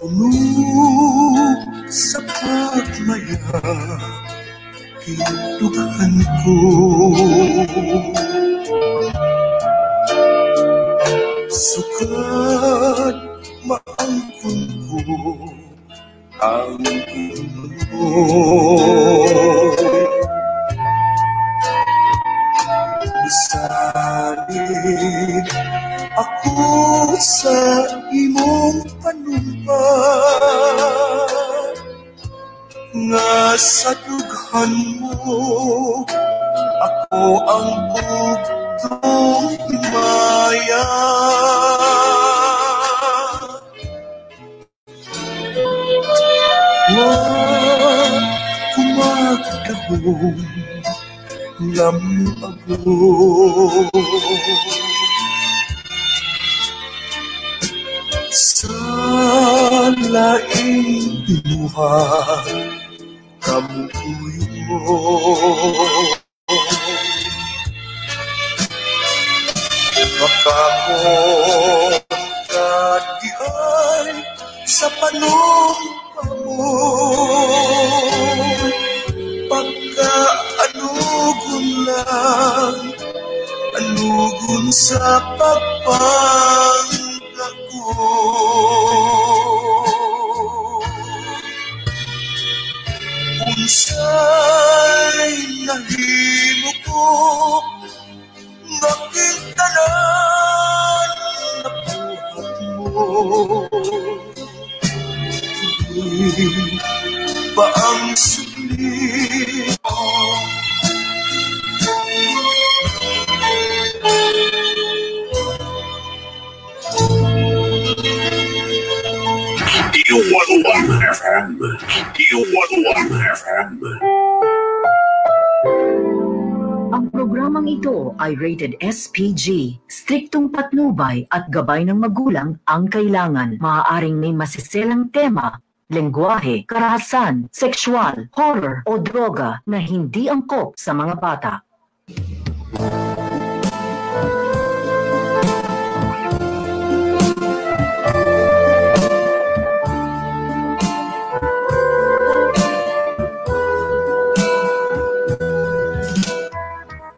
Puno sa pagmaya, kitughan ko. Sukat maangkon ko ang Panginoon. Isalin ako sa imong panumpa, nga sa dughan mo ako ang bugtong himaya. Huwag kumagdahong ngam-abo, sa laing binuha kamuyo. Makakon ka dihay sa panumpa mo, pagka-anugon lang, anugon sa pagpangga ko. Unsay nahimo ko, ngaking tanan na buhat mo. Hindi ba ang sukli mo? D101 FM. D101 FM. Ang programang ito ay rated SPG. Striktong patnubay at gabay ng magulang ang kailangan. Maaaring may masiselang tema, lengguwahe, karahasan, sexual, horror o droga na hindi angkop sa mga bata.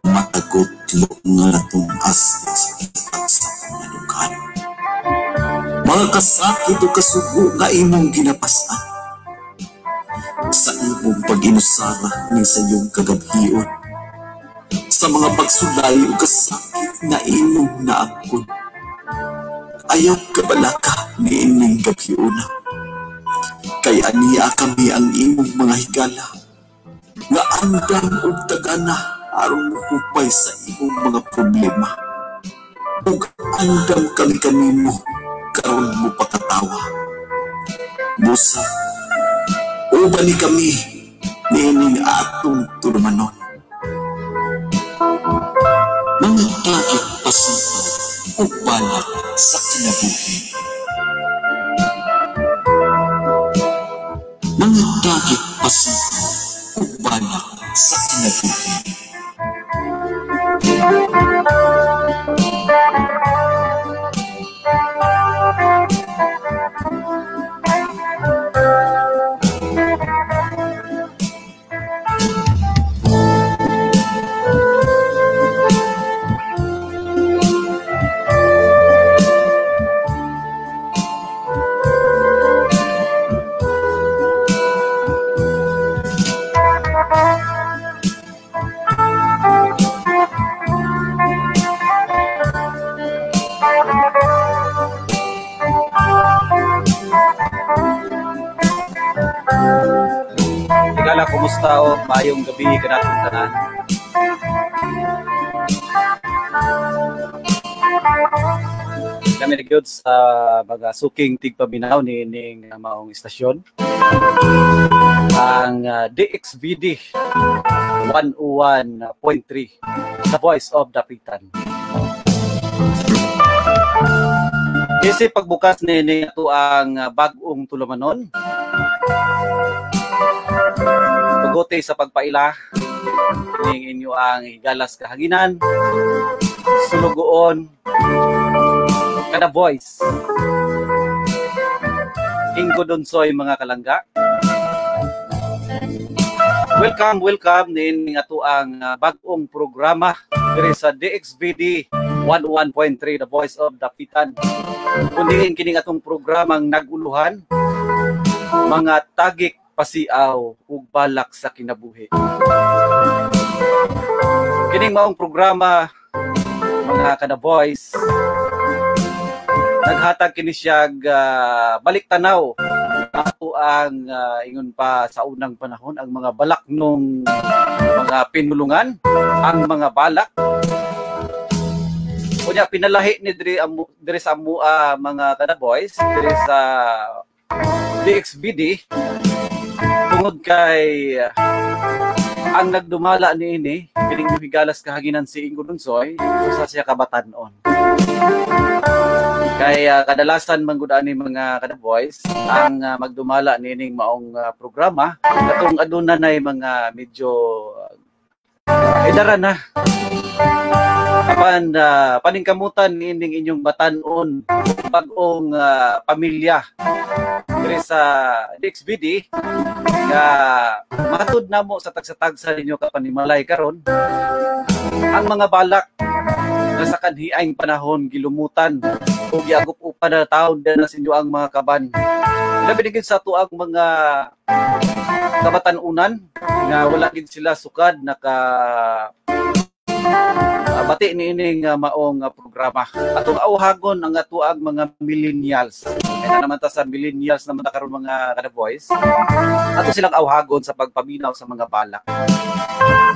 Matagot lo nga natong asas sa pamanukan. Mga kasakit o kasugo nga imong ginapasan sa imong pag-inusara ni sa iyong kagabhion, sa mga pagsulay o kasakit na imong naakon. Ayaw kabalaka ni ining gabhiona, kay aniya kami ang imong mga higala nga andam o tagana aron mukupay sa imong mga problema. Ug andam kami kanimo karon mo pakatawa. Musa, uban ni kami niining atong tulumanon. Mga takip pasipan ug balak sa kinabuhi. Mga takip pasipan ug balak sa kinabuhi. Kumusta o mayong gabi kanatong tanan. Kami nagyod sa mga suking tigpaminaw ni ning maong istasyon. Ang DXVD 101.3 The Voice of Dapitan. Kasi pagbukas ni ito ang bagong tulumanon. Tugote sa pagpaila ning inyo ang higalas kahanginan, sulugoon kada voice Ingo Donsoy mga kalangga. Welcome nin ato ang bag-ong programa diri sa DXVD 101.3 The Voice of Dapitan. Kundiin kining atong programang naguluhan, mga tagik, pasiaw ug balak sa kinabuhi. Kining maong programa mga kada voice naghatag kini siya balik tanaw ato ang ingon pa sa unang panahon ang mga balak nung mga pinulungan, ang mga balak. Kunya pinalahi ni diri sa mga kada boys diri sa DXVD tungod kay ang nagdumala niini kining higalas kahanginan si Ingo Donsoy usa siya kabatan-on. Kaya kadalasan manggudaan ni mga kada boys ang magdumala nining maong programa katong aduna nay mga medyo edaran na apan paningkamutan nining inyong batan-on bag-ong pamilya diri sa DXVD nga matud namo sa tagsa-tagsa ninyo kapanimalay karon ang mga balak na sa kanhiaing panahon gilumutan o giagup-upan na taon din na sinyo ang mga kaban. Labi din sa ato ang mga kabatan-unan nga wala gid sila sukad naka bati niining maong programa. Atong awhagon ang ato ang mga millennials. Kaya naman ta sa millennials naman ta karon mga kada boys. Ato silang awhagon sa pagpaminaw sa mga balak.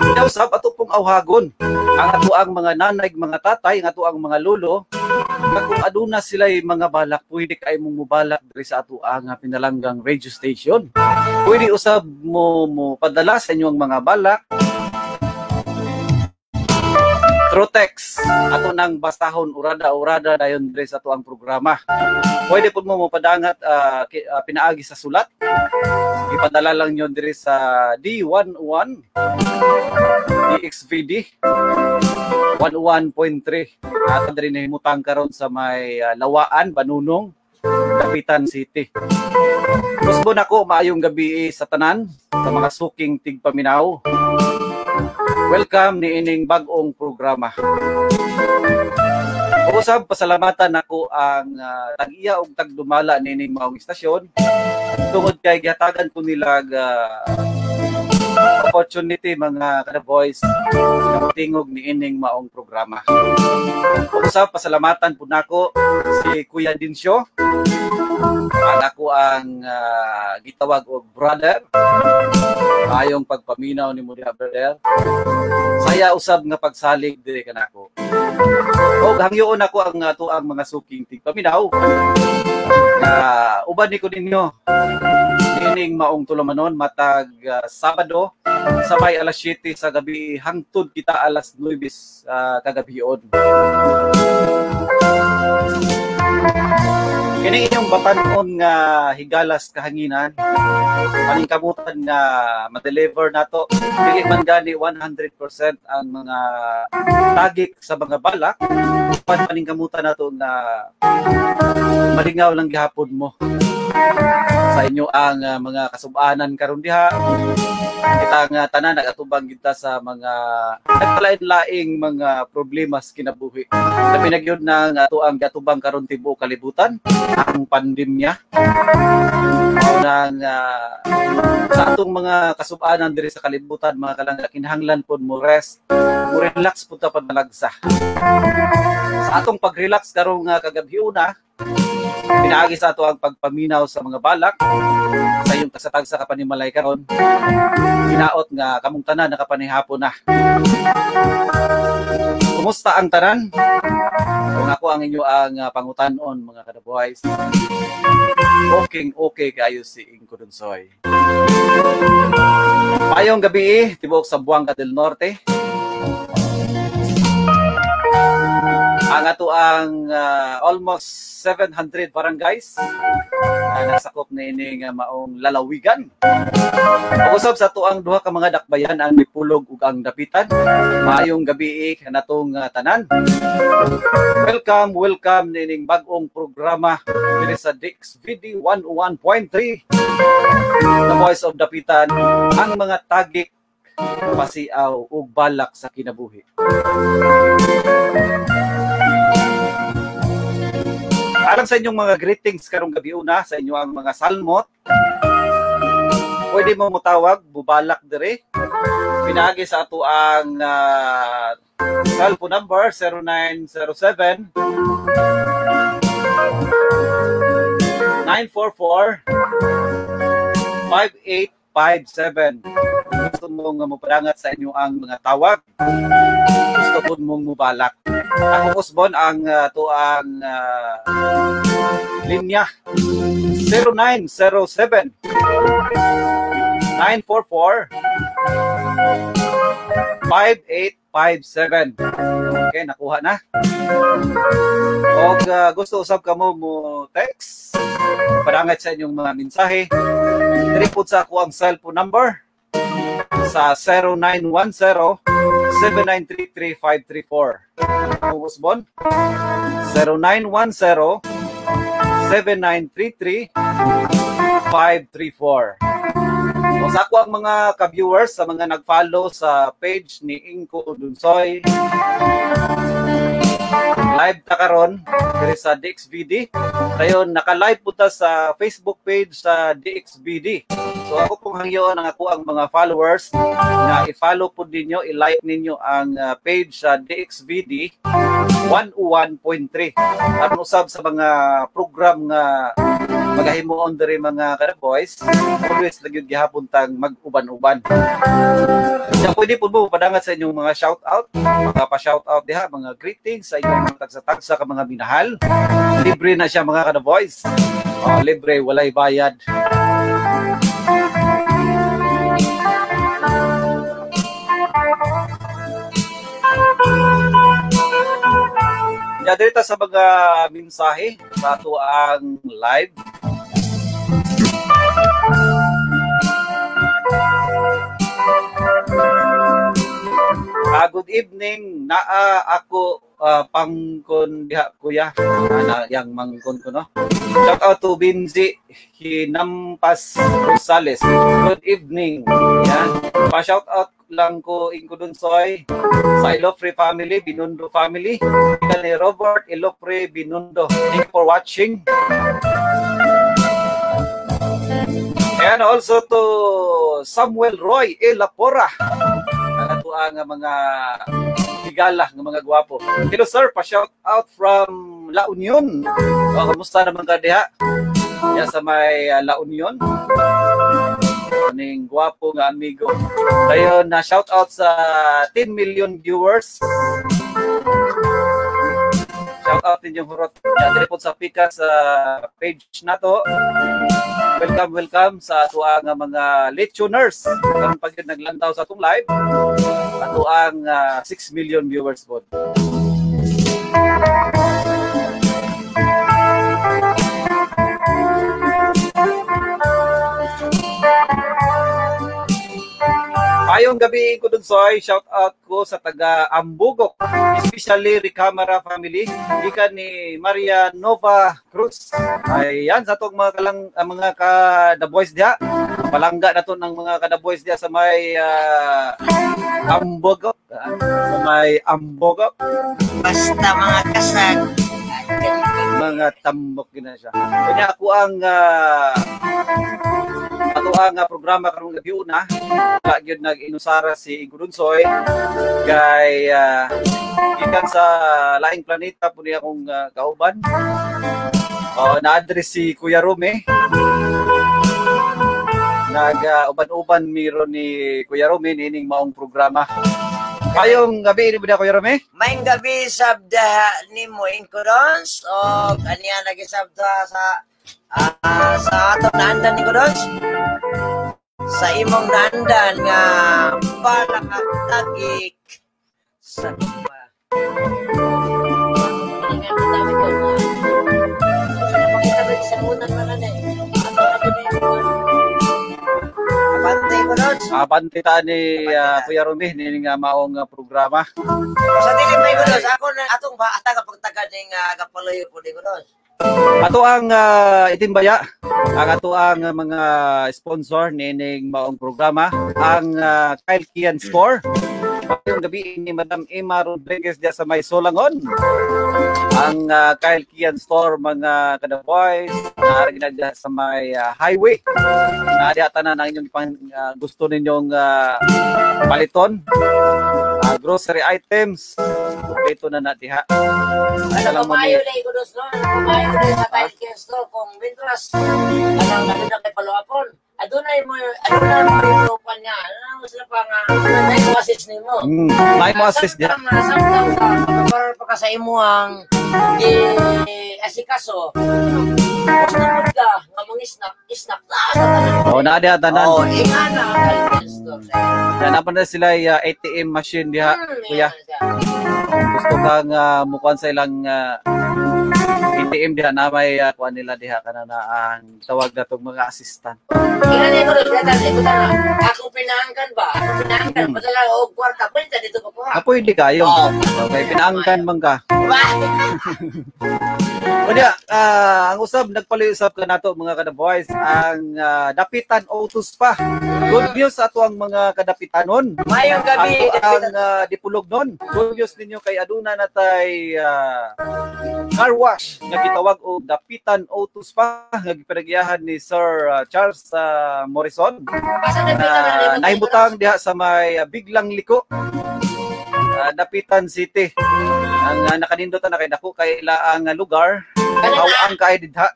Daw sab ato pong awhagon ang ato ang mga nanay, mga tatay, ang ato ang mga lolo, nga kung aduna sila mga balak, pwede kay mong mubalak diri sa ato ang pinalanggang radio station. Pwede usab mo padala sa inyong mga balak through text. Ato nang bastahon urada dayon diri sa ato ang programa. Pwede pud mo padangat pinaagi sa sulat. Ipadala lang nyo diri sa D11 DXVD 101.3 at diri na himutang karon sa may Lawaan, Banunong, Dapitan City. Kusbo nako maayong gabi sa tanan sa mga suking tigpaminaw. Welcome ni ining bag-ong programa. Usab pasalamatan nako ang tag-iya og tagdumala ni ining maong istasyon tungod kay gihatagan ko nila opportunity mga kada voice nga tingog ni ining maong programa. Usab pasalamatan pud nako si Kuya Dinsyo. Ako ang gitawag og brother. Ayong pagpaminaw ni mo diha brother. Saya usab nga pagsalig diri kanako. Og hangyoon ako ang ato ang mga suking tigpaminaw. Uban ni ko ninyo ining maong tulumanon matag Sabado sa may alas 7 sa gabi hangtod kita alas 9 kagabion. Kini inyong batan-on nga higalas kahanginan paningkamutan nga ma-deliver nato dili man gani 100% ang mga tagik sa mga balak paningkamutan nato nga malingaw lang gihapon mo sa inyo ang mga kasub-anan karon diha. Kita nga tanan nagatubang kita sa mga nagpalain-laing mga problemas kinabuhi. Labi na gyud nang ato ang gatubang karon tibuok kalibutan ang pandemya. Nang sa atong mga kasub-anan diri sa kalibutan mga kalangga kinahanglan pod mo rest, mo relax pud ta panalagsa. Sa atong pag-relax karong kagabiuna pinaagi sa ato ang pagpaminaw sa mga balak sa iyong tagsa-tagsa kapanimalay karon. Hinaot nga kamong tanan nakapanihapon na. Kumusta ang tanan? Kung ako ang inyo ang pangutan-on mga kada boys. Okay kayo si Ingo Donsoy. Mayong gabi tibuok sa Buanga del Norte. ang ato ang almost 700 barangays nasakop na ini nga maong lalawigan. Usab sa ato ang duha ka mga dakbayan ang Mipulog ug ang Dapitan. Maayong gabi kanatong tanan. Welcome nining bag-ong programa diri sa DXVD 101.3 The Voice of Dapitan, ang mga tagik, pasiaw ug balak sa kinabuhi. Alang sa inyong mga greetings karong gabi una sa inyo ang mga salmot. Pwede mo mutawag bubalak dire. Pinaagi sa ato ang cellphone number 0907 944 5857. Gusto mong mapadangat sa inyo ang mga tawag. Gusto po mong mubalak. Ako Osbon ang tuang linya 0907 944 5857. Okay, nakuha na. O gusto usab ka mo text, padangat sa inyong mga mensahe. Diri po sa ako ang cellphone number sa 0910-7933-534. Ako Osbon 0910-7933-534. O sa ako ang mga ka-viewers sa mga nag-follow sa page ni Inko Udunsoy live ta karon diri sa DXVD. Dayon naka-live po ta sa Facebook page sa DXVD. So ako pong hangyoon ang ako ang mga followers na i-follow po ninyo, i-like ninyo ang page sa DXVD 101.3. At usab sa mga program nga magahimuon diri mga ka-boys, always nagyud gihapon tang mag-uban-uban. Kaya pwede po mo padangat sa inyong mga shout-out, mga pa-shout-out diha, mga greetings sa inyong mga tagsa-tagsa ka mga minahal. Libre na siya mga ka-boys. Libre, walay bayad. Dito sa mga mensahe sa ato ang live. Good evening. Naa ako pangkon diha kuya. Yang mangkon ko no. Shout out to Binzi Hinampas Rosales. Good evening. Yan. Pa-shout out lang ko Inko Dunsoy sa Ilofre family, Binundo family, ni Robert Ilofre Binundo. Thank you for watching. And also to Samuel Roy Elapora. Ito ang mga higala ng mga gwapo. Hello sir, pa-shout out from La Union. Kamusta naman ka diha? Yan sa may La Union. Ning gwapo nga amigo. Dayon na shout out sa 10 million viewers. Shout out ninyong hurot. Yan po sa pika sa page nato. Welcome sa ato ang mga listeners. Karon pag naglantaw sa atong live, ato ang 6 million viewers po. Ayong gabi ko dun soy, shout out ko sa taga Ambugok, especially Ricamara family, ikan ni Maria Nova Cruz. Ayan sa tong mga ka-The Boys dia. Palangga na to ng mga ka-The Boys dia sa may Ambugok, sa may Ambugok. Basta mga kasag. Mga tambok gina siya. Kanya ako ang ato ang programa karong gabi una, gyud nag-inusara si Inko Dunsoy kay gikan sa laing planeta po niya akong kauban. Na-address si Kuya Rome. Nag-uban-uban miro ni Kuya Rome nining maong programa. Kayong gabi ini ba Kuya Rome? Maing gabi sabda ni mo Inko Dons o kaniya nagisabda sa atong naandan ni Dons. Sa imong naandan nga balak tagik sa iba. nga kita ito. Makita ba sa unan man na eh. Abante ko nun. Abante ta ni Kuya Rumi ni nga maong programa. Sa dili may ko nun. Ako na atong ba ata kapag taga ning kapalayo po di ko nun. Ato ang itimbaya, ang ato ang mga sponsor nining maong programa, ang Kyle Kian Store. Yung gabi ni Madam Emma Rodriguez diya sa May Solangon. Ang Kyle Kian Store, mga kada-boys, narin na diya sa May highway. Naadiatan na inyong gusto ninyong paliton. Grocery items. Ito na natiha. Ano kumayo na ikudos no? Ano kumayo na sa Kyle Kian Store kung Wintras. Anong na kay Paluapon. Adunay mo yung lupa niya. Ano sila pa nga may mo assist nimo. May mo assist niya. Samtang para pa sa imo ang asikaso. Gusto mo ka nga mong snap na. Oh, naadi tanan. Oh, ingana ang store. Yan napan na sila ATM machine diha, kuya. Gusto kang mukuan sa ilang ATM diha na may kuan nila diha kana na ang tawag na tong mga assistant. Ingani ko dito ako pinaangkan ba? Ako pinaangkan padala og kwarta pwede dito ko ha. Pwede kayo. Okay, pinaangkan man ka. Kunya, ang usab nagpaliusap ka nato mga kada-boys ang dapitan autos pa. Good news ato ang mga kadapitanon. Mayong gabi ang dipulog nun. Good news ninyo kay aduna natay car wash nga gitawag og dapitan autos pa nga gipanagiyahan ni Sir Charles Morrison. Naibutang diha sa may Biglang Liko. Dapitan City. Ang nakanindot na kay dako kay ilaang lugar. Ang kay didha.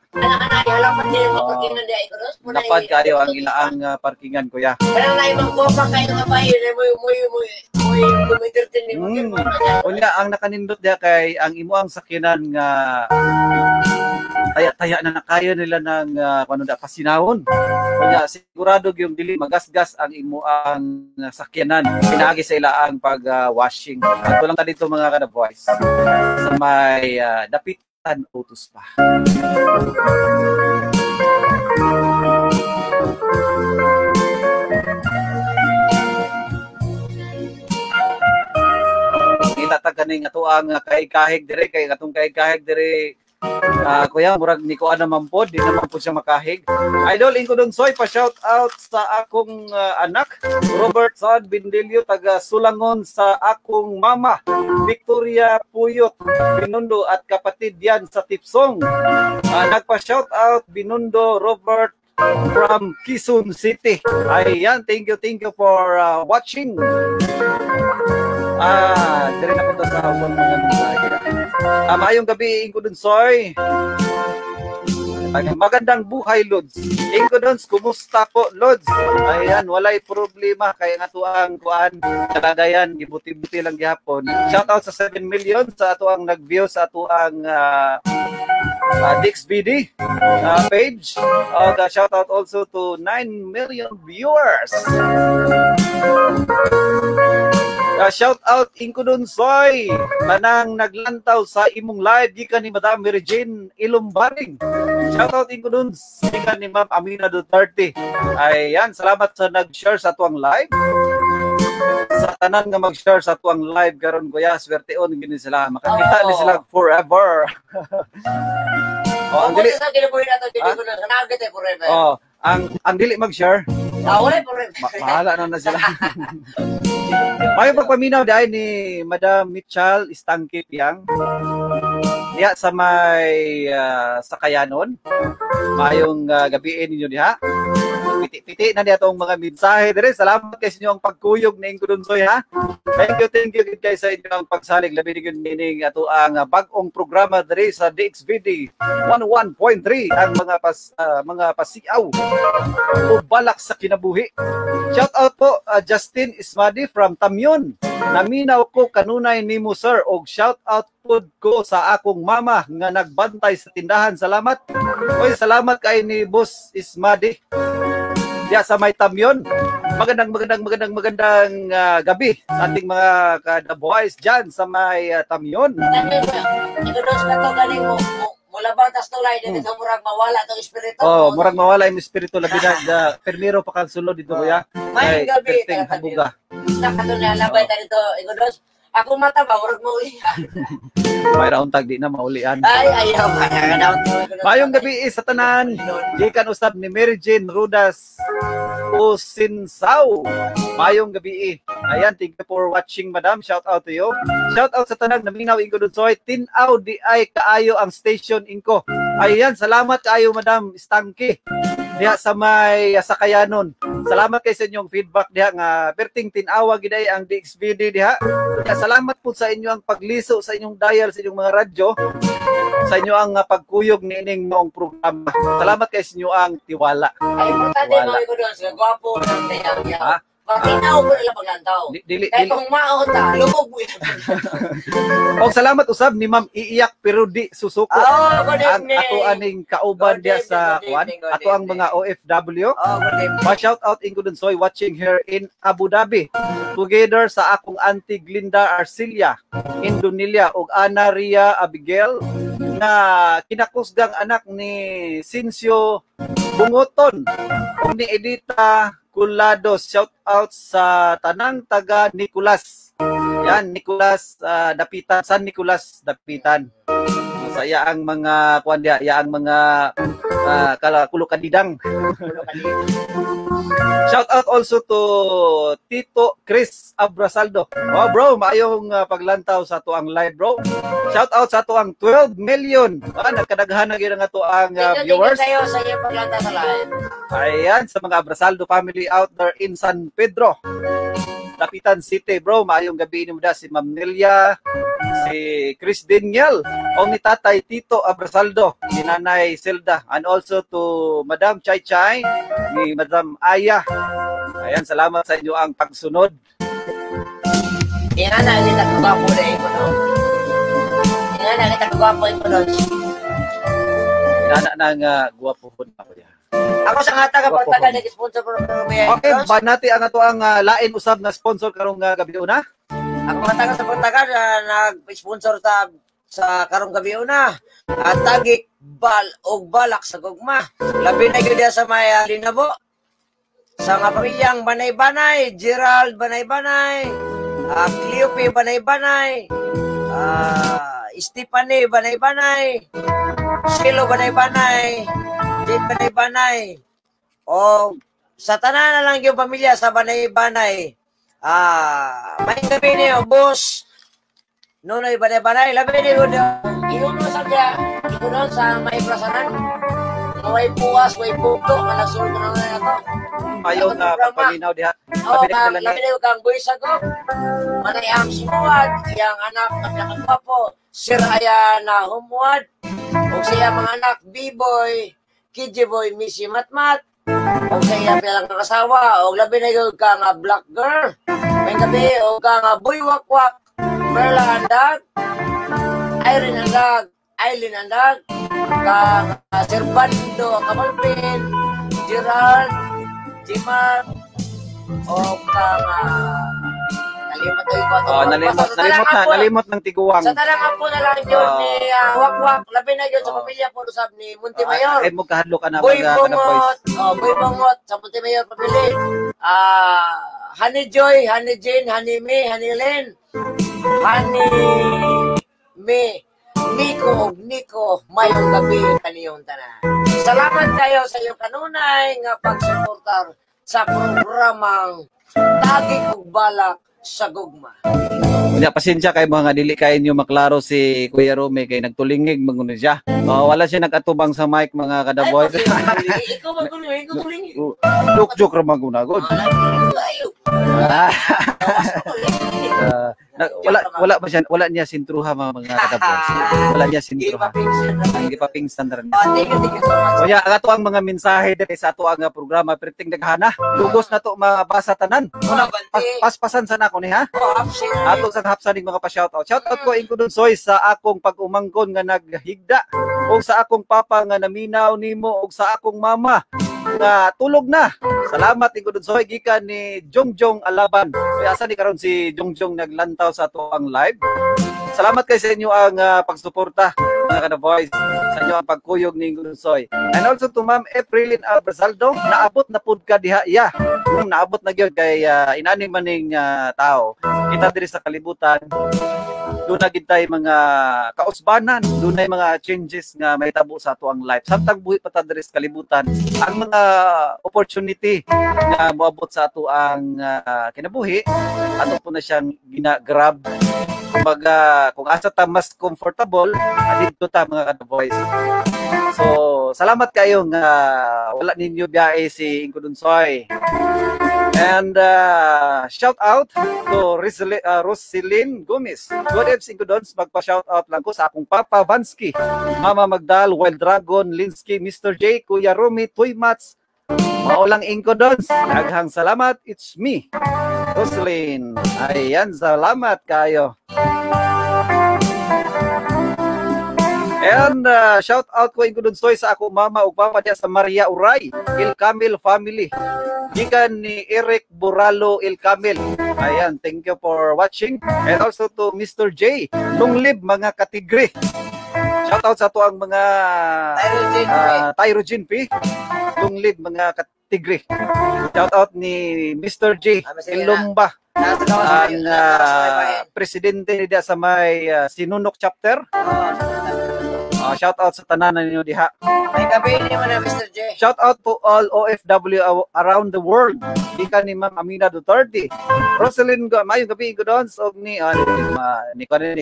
Napad kayo ang ilaang parkingan kuya. Pero na ibang kopa kayo nga bayan Unya ang nakanindot diha kay ang imo ang sakyanan nga taya na nakayo nila ng panuda pasinawon. Unya sigurado yung dili magasgas ang imo ang sakyanan. Pinaagi sa ilaang pag-washing. Ato lang ta dito mga kada-boys. Sa may dapitan autos pa. Itatag kaning ato ang kahig-kahig dire kay atong kahig-kahig dire kuya murag ni ko naman po di naman po siya makahig. Idol Inko Donsoy pa shout out sa akong anak Robert Saad Bindelio taga Sulangon, sa akong mama Victoria Puyot Binundo at kapatid yan sa Tipsong. Nagpa shout out Binundo Robert from Quezon City. Ayan, thank you for watching. Dire na punta sa hawang mga mensahe. Maayong gabi, Inko Donsoy. Magandang buhay, Lods. Inko Dons, kumusta po, Lods? Ayan, walay problema. Kaya nga to ang kuan, kalagayan, gibuti-buti lang gihapon. Shout out sa 7 million sa ato ang nag-view sa ato ang DixBD page. Shout out also to 9 million viewers. Shout out Inko Donsoy, manang naglantaw sa imong live gikan ni Madam Regine Ilumbaring. Shout out Inko Dons, gikan ni Ma'am Amina Duterte. Ayan, salamat sa nag-share sa tuang live. Sa tanan nga mag-share sa tuang live karon kuya, swerteon gini sila. Makakita ni sila forever. Ang dili ang dili mag-share. Mahala na sila. May pagpaminaw dahil ni Madam Mitchell Istangkip yang diya sa may Sakayanon. Mayong gabiin ninyo diha. Piti-piti na diya itong mga mensahe dire. Salamat kayo sa inyo ang pagkuyog na Inko Donsoy ha. Thank you kayo sa inyo ang pagsalig. Labi ninyo meaning ato ang bagong programa dire sa DXBD 11.3 ang mga pasiaw o balak sa kinabuhi. Shout out po Justin Ismadi from Tamyon. Naminaw ko kanunay nimo sir og shout out pod ko sa akong mama nga nagbantay sa tindahan. Salamat. Oy, salamat kay ni Boss Ismadi. Diya sa may Tamyon. Magandang gabi sa ating mga kada-boys dyan sa may Tamyon. Inkudos ka to galing mo labang tas tulay dito sa murag mawala tong espiritu. Oh, murag mawala yung espiritu labi na permiro pa kang sulod dito kuya. May gabi perting habuga. Sa kanila labay ta dito Inkudos. Ako mata ba murag maulian. May raon tag di na maulian. Ay ayaw ka daw to. Mayong gabi sa tanan. Gikan usab ni Mary Jane Rudas Usinsaw. Mayong gabi. Ayan, thank you for watching, madam. Shout out to you. Shout out sa tanang naminaw inko dudsoy. Tinaw di ay kaayo ang station inko. Ayan, salamat kaayo, madam Stanky. Diha sa may Sakayanon. Salamat kay sa inyong feedback diha nga perting tinawa giday ang DXVD diha. Salamat po sa inyo ang pagliso sa inyong dial sa inyong mga radyo. Sa inyo ang pagkuyog niining noong programa. Salamat kay sa inyo ang tiwala. Ay, importante mga Inkudos, gwapo ng tayang. Ha? Makinaw ko nila paglantaw. Kaya kung maota, lumog mo yan. O salamat usab ni Ma'am Iiyak pero di susuko. Oh, good ang evening. ato aning kauban dia sa kwan. Ato ang mga OFW. Oh, good evening. Pa-shout out Ingo Dunsoy watching here in Abu Dhabi. Together sa akong auntie Glinda Arcilia, Indonesia ug Ana Ria Abigail na kinakusgang anak ni Sincio Bungoton ug ni Edita Culados. Shout out sa tanang taga Nicolas. Yan, Nicolas Dapitan, San Nicolas Dapitan. Sa ang mga kuan dia, ang mga kulukadidang. Shout out also to Tito Chris Abrasaldo. Oh bro, maayong paglantaw sa tuang live bro. Shout out sa tuang 12 million. Nagkadaghan na gyud nga tuang viewers. Tayo sa iyong paglantaw sa live. Ayan, sa mga Abrasaldo family out there in San Pedro, Dapitan City bro. Maayong gabi ni muda si Ma'am Nelia, si Chris Daniel, o ni Tatay Tito Abrasaldo, si Nanay Zelda, and also to Madam Chay Chay, ni Madam Aya. Ayan, salamat sa inyo ang pagsunod. Ingana kita kagwapo na ito. Ingana kita kagwapo ito. Nana nang guwapo po na ako yan. Ako sa nga taga-pagtaga nag-sponsor ko ng mga Okay, ba natin ang ato ang lain usab na sponsor karong gabi una? Ako nga taga sa pagtaga na nag-sponsor sa karong gabi una. At tagik bal og balak sa gugma. Labi na gyud sa may Linabo. Sa nga pamilyang Banay-Banay, Gerald Banay-Banay, Cleope Banay-Banay, Stephanie Banay-Banay, Silo Banay-Banay, Jade Banay-Banay. O sa tanan na lang yung pamilya sa Banay-Banay. May gabi niyo, boss. Nonoy Banay-Banay, labi niyo iyon sa kaya, ikunon sa may prasanan. Way puwas, way pugto, malasulog na lang ako. Ayaw na pagpaminaw diha. Labi niyo kang boys ako. Manay ang simuad, iyang anak na pinakagwapo, Siraya na humuad. O siya mga anak, B-boy, Kidji-boy, Missy Matmat. O siya pilang kasawa, o labi na yung ka nga black girl. May gabi, o ka nga boy wakwak, Merla Andag, Irene Andag, Aileen Andag, ka Servando Kamalpin, Gerald, Jimar, o ka nga nalimot ng tiguang. Sa talangan po na lang yun ni Wakwak, labi na yun sa pamilya po sab ni Montimayor. Ay mo kahadlo ka na Boy mga Bungot, Boy Bungot sa Montimayor pamilya. Honey Joy, Honey Jane, Honey May, Honey Len, Honey May, Nico, mayong gabi kaniyong tanan. Salamat kayo sa iyong kanunay nga pagsuportar sa programang Tagig ug Balak sa Gugma. Unya pasensya kay mga dili kay inyo maklaro si Kuya Rome kay nagtulingig manguno siya. Wala siya nagatubang sa mic mga kadaboy. Ikaw magulingig. Joke ra maguna gud. Wala niya sintruha mga kadaboy. Wala niya sintruha. Hindi pa pingsan rin. Unya ato ang mga mensahe diri sa ato ang programa perting daghana. Lugos na to mabasa tanan. Paspasan sana ko ni ha. Ato sa hapsaning mga pa-shoutout. Shoutout ko Ingo Dunsoy sa akong pag-umangkon nga naghigda o sa akong papa nga naminaw nimo o sa akong mama nga tulog na. Salamat Ingo Dunsoy gikan ni Jongjong Alaban. Kaya asa ni karon si Jongjong naglantaw sa ato ang live. salamat kay sa inyo ang pagsuporta mga ka-The Voice, sa inyo ang pagkuyog ni Ingudunsoy. And also to Ma'am Efrelyn Albrasaldo, naabot na pud ka diha iya. Naabot na gyud kay inani maning tao. Kita diri sa kalibutan, doon na gintay mga kausbanan, doon na mga changes nga may tabo sa ato ang life. Samtang buhi pa ta diri sa kalibutan, ang mga opportunity nga moabot sa ato ang kinabuhi, ato po na siyang gina-grab. Kumbaga, kung asa ta mas comfortable, adito ta mga ka-The Voice. So, salamat kayo nga wala ninyo biyahe si Ingudunsoy. And shout out to Roselyn Gomez. Good evening, Ingudons. Magpa-shout out lang ko sa akong Papa Vansky, Mama Magdal, Wild Dragon, Linsky, Mr. J, Kuya Rumi, Toy Mats, maulang Ingudons. Daghang salamat. It's me, Roselyn. Ayan, salamat kayo. And shout out ko Ingudunsoy sa ako mama ug papa diya sa Maria Uray, Il Camil family. Gikan ni Eric Buralo Il Camil. Ayan, thank you for watching. And also to Mr. J, Lunglib mga katigre. Shout out sa to ang mga Tyrogene P. Lunglib mga katigre. Shout out ni Mr. J Ilumba. Ang presidente niya sa may Sinunok chapter. Shout out sa tanan ninyo diha. May gabi ni man Mr. J. Shout out to all OFW around the world. Ika ni Ma'am Amina Duterte. Roselyn, mayong gabi ko doon. So ni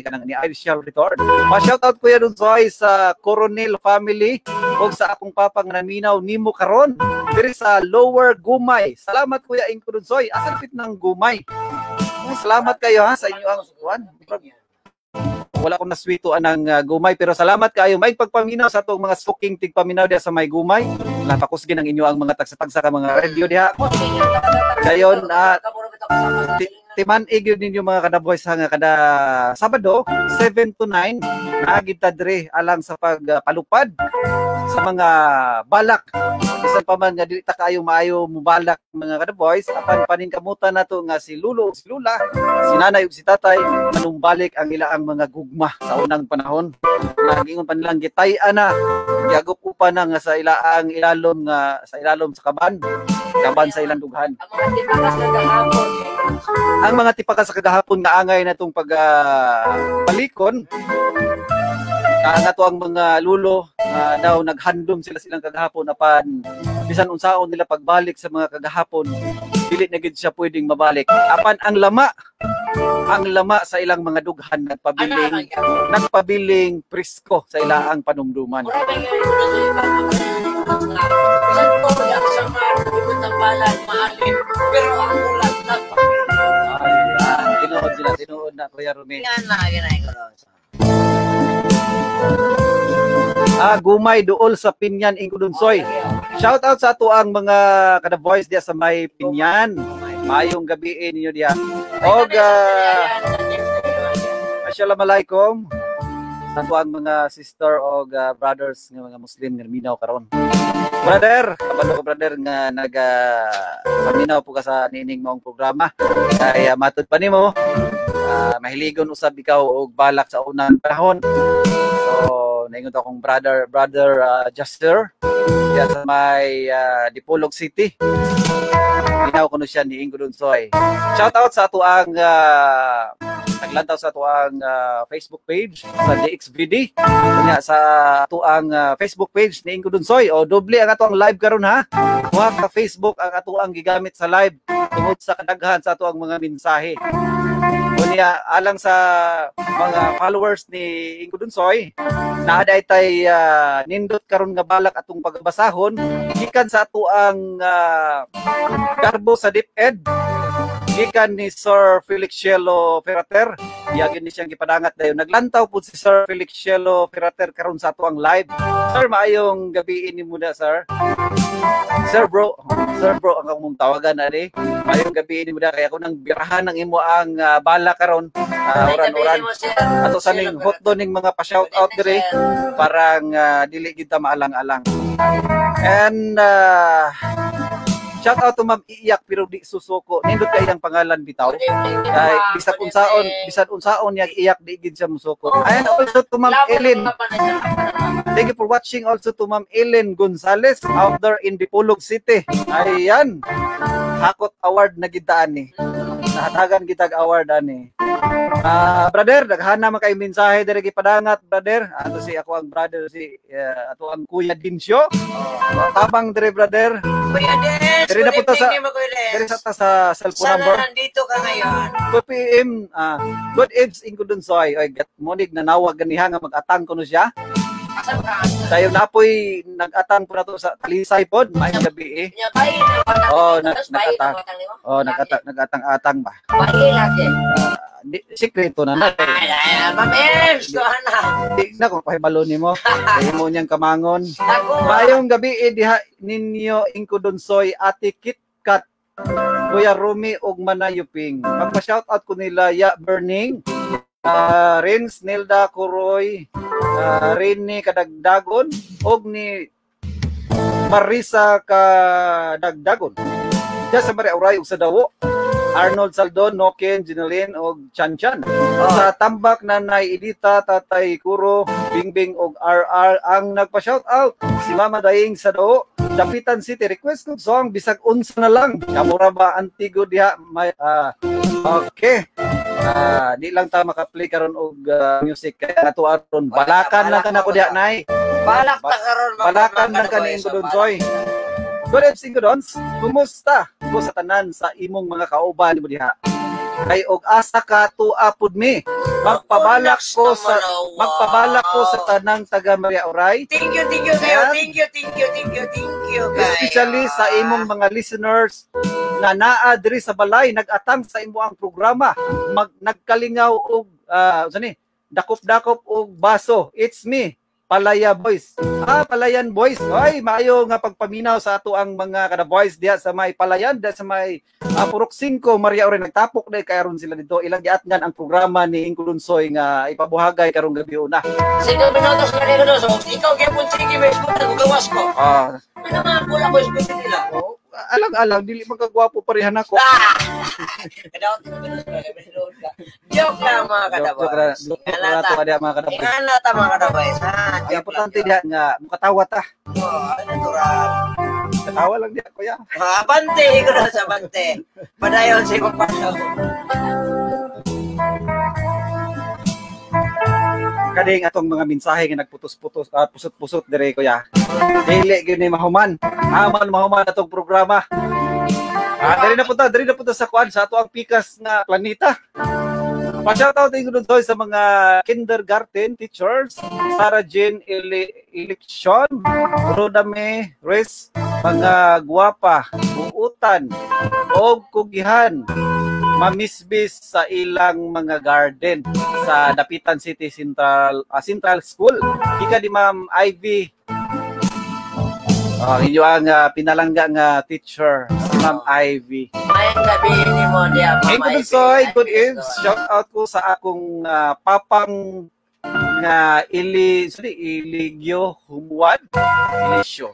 kanang ni I shall return. Ma-shout out ko ya doon sa Coronel family ug sa akong papa nga naminaw nimo karon diri sa Lower Gumay. Salamat kuya Ingko Dunsoy. Asa pit ng Gumay. Salamat kayo ha sa inyo ang kuan. Wala ko naswituan ng Gumay pero salamat kayo may pagpaminaw sa atong mga smoking tigpaminaw diha sa may Gumay. Lapakusgin ang inyo ang mga tagsa-tagsa ka mga radio diha. Dayon timan igyo ninyo mga ka-The Voice nga kada Sabado 7 to 9 naagid ta diri alang sa pagpalupad sa mga balak. Bisan pa man nga dili ta kaayo maayo mubalak mga ka-The Voice apan paningkamutan nato nga si Lulo ug si Lula, si nanay ug si tatay manumbalik ang ilaang mga gugma sa unang panahon. Nagingon pa nilang gitay-an na giagop upa na nga sa ilaang ilalom sa kaban sa ilang dughan. Ang mga tipakas sa kagahapon nga angay na itong palikon, nga to ang mga lulo daw naghandom silang kagahapon apan bisan unsaon nila pagbalik sa mga kagahapon dili na gid siya pwedeng mabalik. Apan ang lama sa ilang mga dughan nagpabiling presko sa ilaang panumduman. Pero ang ulat na tinuod na Kuya Rumi. Gumay duol sa Pinyan Ingudunsoy. Shout out sa ato ang mga ka-The Voice diya sa may Pinyan. Mayong gabi ninyo diya. Og assalamualaikum sa ato ang mga sister og brothers nga mga Muslim nga minaw karon. Brother, kabalo ko brother nga paminaw po ka sa nining maong programa. Kaya matud pa nimo. Mahiligon usab ikaw og balak sa unang panahon. So naingon akong brother Juster diya sa may Dipolog City. Minaw ko no siya ni Ingudunsoy. Shout out sa ato ang naglantaw sa ato ang Facebook page sa DXVD. Kanya sa ato ang Facebook page ni Ingudunsoy. O doble ang ato ang live karon ha. Kuha ka Facebook ang ato ang gigamit sa live tungod sa kadaghan sa ato ang mga mensahe. Kunya alang sa mga followers ni Ingudunsoy, naaday tay nindot karon nga balak atong pagbasahon gikan sa ato ang Garbo sa DepEd gikan ni Sir Felix Cielo Ferrater. Yagin ni siyang gipadangat dayon. Naglantaw po si Sir Felix Cielo Ferrater karon sa ato ang live. Sir, maayong gabi ini muna sir. Sir bro, ang akong tawagan na rin. Maayong gabi ini muna kaya ko nang birahan ng imo ang bala karon. Oran-oran. Ato sa ning hot doning mga pa-shout out dire parang dili kita maalang-alang. And Shout out to Ma'am Iyak pero di susuko. Nindot kay ang pangalan bitaw. Kay bisan unsaon niya iyak di gid siya musuko. And also to Ma'am Ellen. Thank you for watching also to Ma'am Ellen Gonzales out there in Dipolog City. Ayan. Hakot award na gidaan ni. Nahatagan kitag award ani. Brother, daghana man kay mensahe diri gipadangat, brother. Ato si ako ang brother si ato ang Kuya Dinsyo. Tabang diri, brother. Kuya Dins, Diri na punta sa diri sa cellphone number. Sana nandito ka ngayon. Good PM, good eves ingko dun soy. Oy, gat monig nanawag ganiha nga mag-atang kuno siya. Tayo na po'y nag-atang po na to sa Talisay pod, may gabi eh. Oh, nag-atang. Oh, nag-atang ba? Bayi lagi. Sikreto na na. Ma'ams, doon na. Di na kung pahibalo nimo. Kaya mo niyang kamangon. Mayong gabi eh, diha ninyo ingko Donsoy Ate KitKat, Kuya Rumi ug Manayuping. Magpa-shoutout ko nila Ya Burning, Rins Nelda Kuroy, Rini Kadagdagon og ni Marisa Kadagdagon. Diya sa Maria Uray ug sa Dawo. Arnold Saldon, Noken, Ginalyn og Chanchan. Sa Tambak Nanay Edita, Tatay Kuro, Bingbing og RR ang nagpa-shout out. Si Mama Daing sa Dawo, Dapitan City, request ko song bisag unsa na lang. Kamura ba antigo diha? Okay. Di lang ta maka-play karon og music kaya ato aron balakan lang kanako diha nay. Balak ta karon. Balakan lang kanin ko don Joy. Good evening, Dons. Kumusta? Ko sa tanan sa imong mga kauban mo diha. Kay og asa ka tuwa pud mi. Magpabalak ko sa tanang taga Maria Oray. Thank you kayo. Thank you guys. Especially sa imong mga listeners na naa diri sa balay nag-atang sa imo ang programa. Nagkalingaw og dakop-dakop og baso. It's me. Palaya Boys. Palayan Boys. Ay, maayo nga pagpaminaw sa ato ang mga kada boys diha sa may Palayan, diha sa may Purok 5, Maria Oray nagtapok dai kay aron sila dito. Ilang giatngan ang programa ni Ingko Lunsoy nga ipabuhagay karong gabi una. Sige, minutos ka rin doon. So, ikaw gyapon sige ba iskutan gawas ko. Ano man pula ko iskutan nila. Alang dili magkagwapo parehan ako. Joke lang mga kadaboys. Ingalata mga kadaboys. Ang importante diha nga mukatawa ta. Natural. Katawa lang diha kuya. Bante ko na sa bante. Padayon si Kumpaso. Kading atong mga mensahe nga nagputos-putos, pusot-pusot dire kuya. Dili gyud ni mahuman. Mahuman atong programa. Diri na punta sa kuan sa ato ang pikas nga planeta. Pa-shoutout din doon sa mga kindergarten teachers, Sarah Jane Election, Rodame Res, mga guwapa, buutan, o kugihan, mamisbis sa ilang mga garden sa Dapitan City Central School. Kika di Ma'am Ivy. Inyo ang pinalangga nga teacher, Ma'am Ivy. Mayang gabi ni mo diya, Ma'am Ivy. Good evening. Shout out ko sa akong papang nga Iligyo Humuan Ilisyo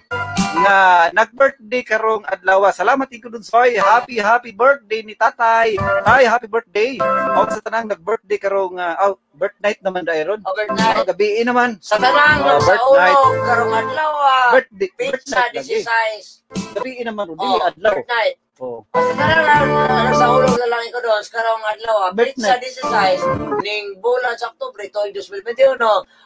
nga nag-birthday karong adlaw. Salamat Ingko Lunsoy. Happy birthday ni Tatay. Tay, happy birthday. O sa tanang nag-birthday karong birthday night naman dairon. Overnight. Gabi naman. Sa tanang sa ulo karong adlaw. Pizza birthday 16. Gabi naman udi adlaw. Birthday. Oh. Sa ulo na lang ko doon karong adlaw. Pizza 16 ning bulan sa Oktubre 2021.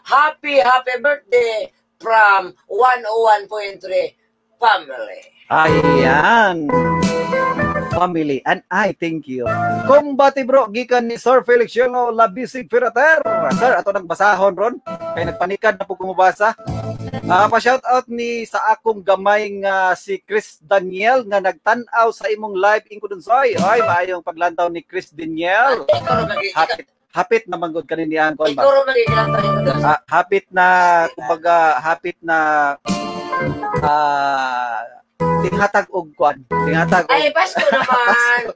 Happy birthday from 101.3 family. Ayan. Family. And I thank you. Kumbati bro, gikan ni Sir Felix Yongo Labisig Firater. Sir, ato nang basahon ron. Kaya nagpanikad na po kumubasa. Pa-shoutout ni sa akong gamay nga si Chris Daniel nga nagtanaw sa imong live Ingko Lunsoy. Ay, maayong paglantaw ni Chris Daniel. Hapit na manggod kanin ni Angkol ba? Hapit na, kumbaga, tinghatag og kwan. Ay, Pasko naman.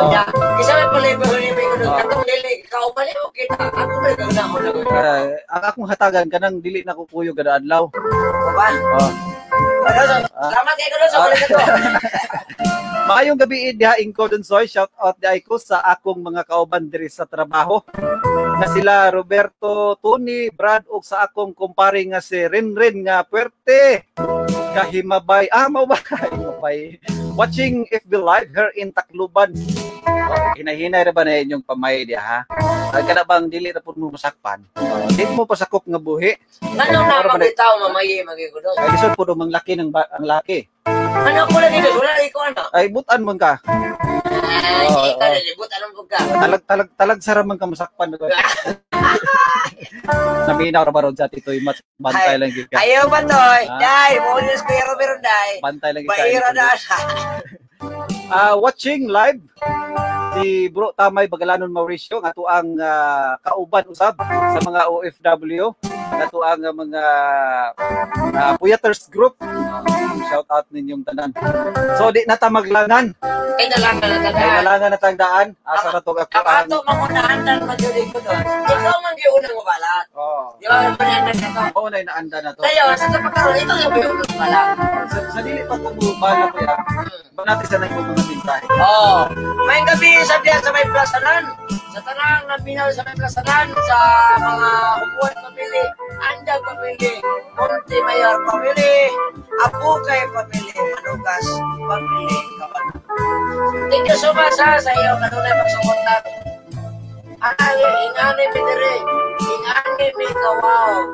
Ya. Isa may pala ko doon. Katong dili, kauban mo kita. Ako rin ang naon. Ang akong hatagan kanang dili na kukuyo kada adlaw. Ba? Salamat kayo doon sa ulit ito. Maayong gabi diha Inko Dunsoy, shout out di ko sa akong mga kauban diri sa trabaho. Na sila Roberto, Tony, Brad ug sa akong kumpare nga si Rinrin nga puwerte. Kahimabay, mabay. Watching FB Live here in Tacloban. Hinahinay ra ba na inyong pamay diha ha? Ay kada bang dili ra pud mo masakpan. Di mo pasakop nga buhi. Ano na mabitaw mamayi magigudo. Ay lisod pud mang laki ng ang laki. Ano ko lang dito, wala ko ano. Ay butan man ka. Ay, ikaw libut anong buka. Talag sara man ka masakpan. Naminaw ra ba ron sa titoy mat bantay lang gid ka. Ayaw ba toy? Dai, mo ni Square Robert dai. Bantay lang gid ka. Baira na. Watching live si Bro Tamay Bagalanon Mauricio nga tuang kauban usab sa mga OFW nga tuang mga Puyaters group. Shout out ninyong tanan. So di na ta maglangan. Ay nalangan na tanan. Nalangan na tang daan. Asa na to ako ang Ato mangunahan dan magyud ko doon. Ikaw man gyud unang mabalat. Oh. Di ba pananan na to? Oo na inaanda na to. Tayo sa pagkaroon ito yung unang mabalat. Sa dili pa ko bala ko ya. Ba natin sa nang mga tintahe. Oh, may gabi sabihan sa may plasanan. Sa tanang naminaw sa may plasanan sa mga upuan pamili, andang pamili, Monte Mayor pamili, Apukay pamili, Manugas pamili, kapan. Thank you so much sa iyo kanunay pagsuporta. Ingani mi dire, ingani mi kawaw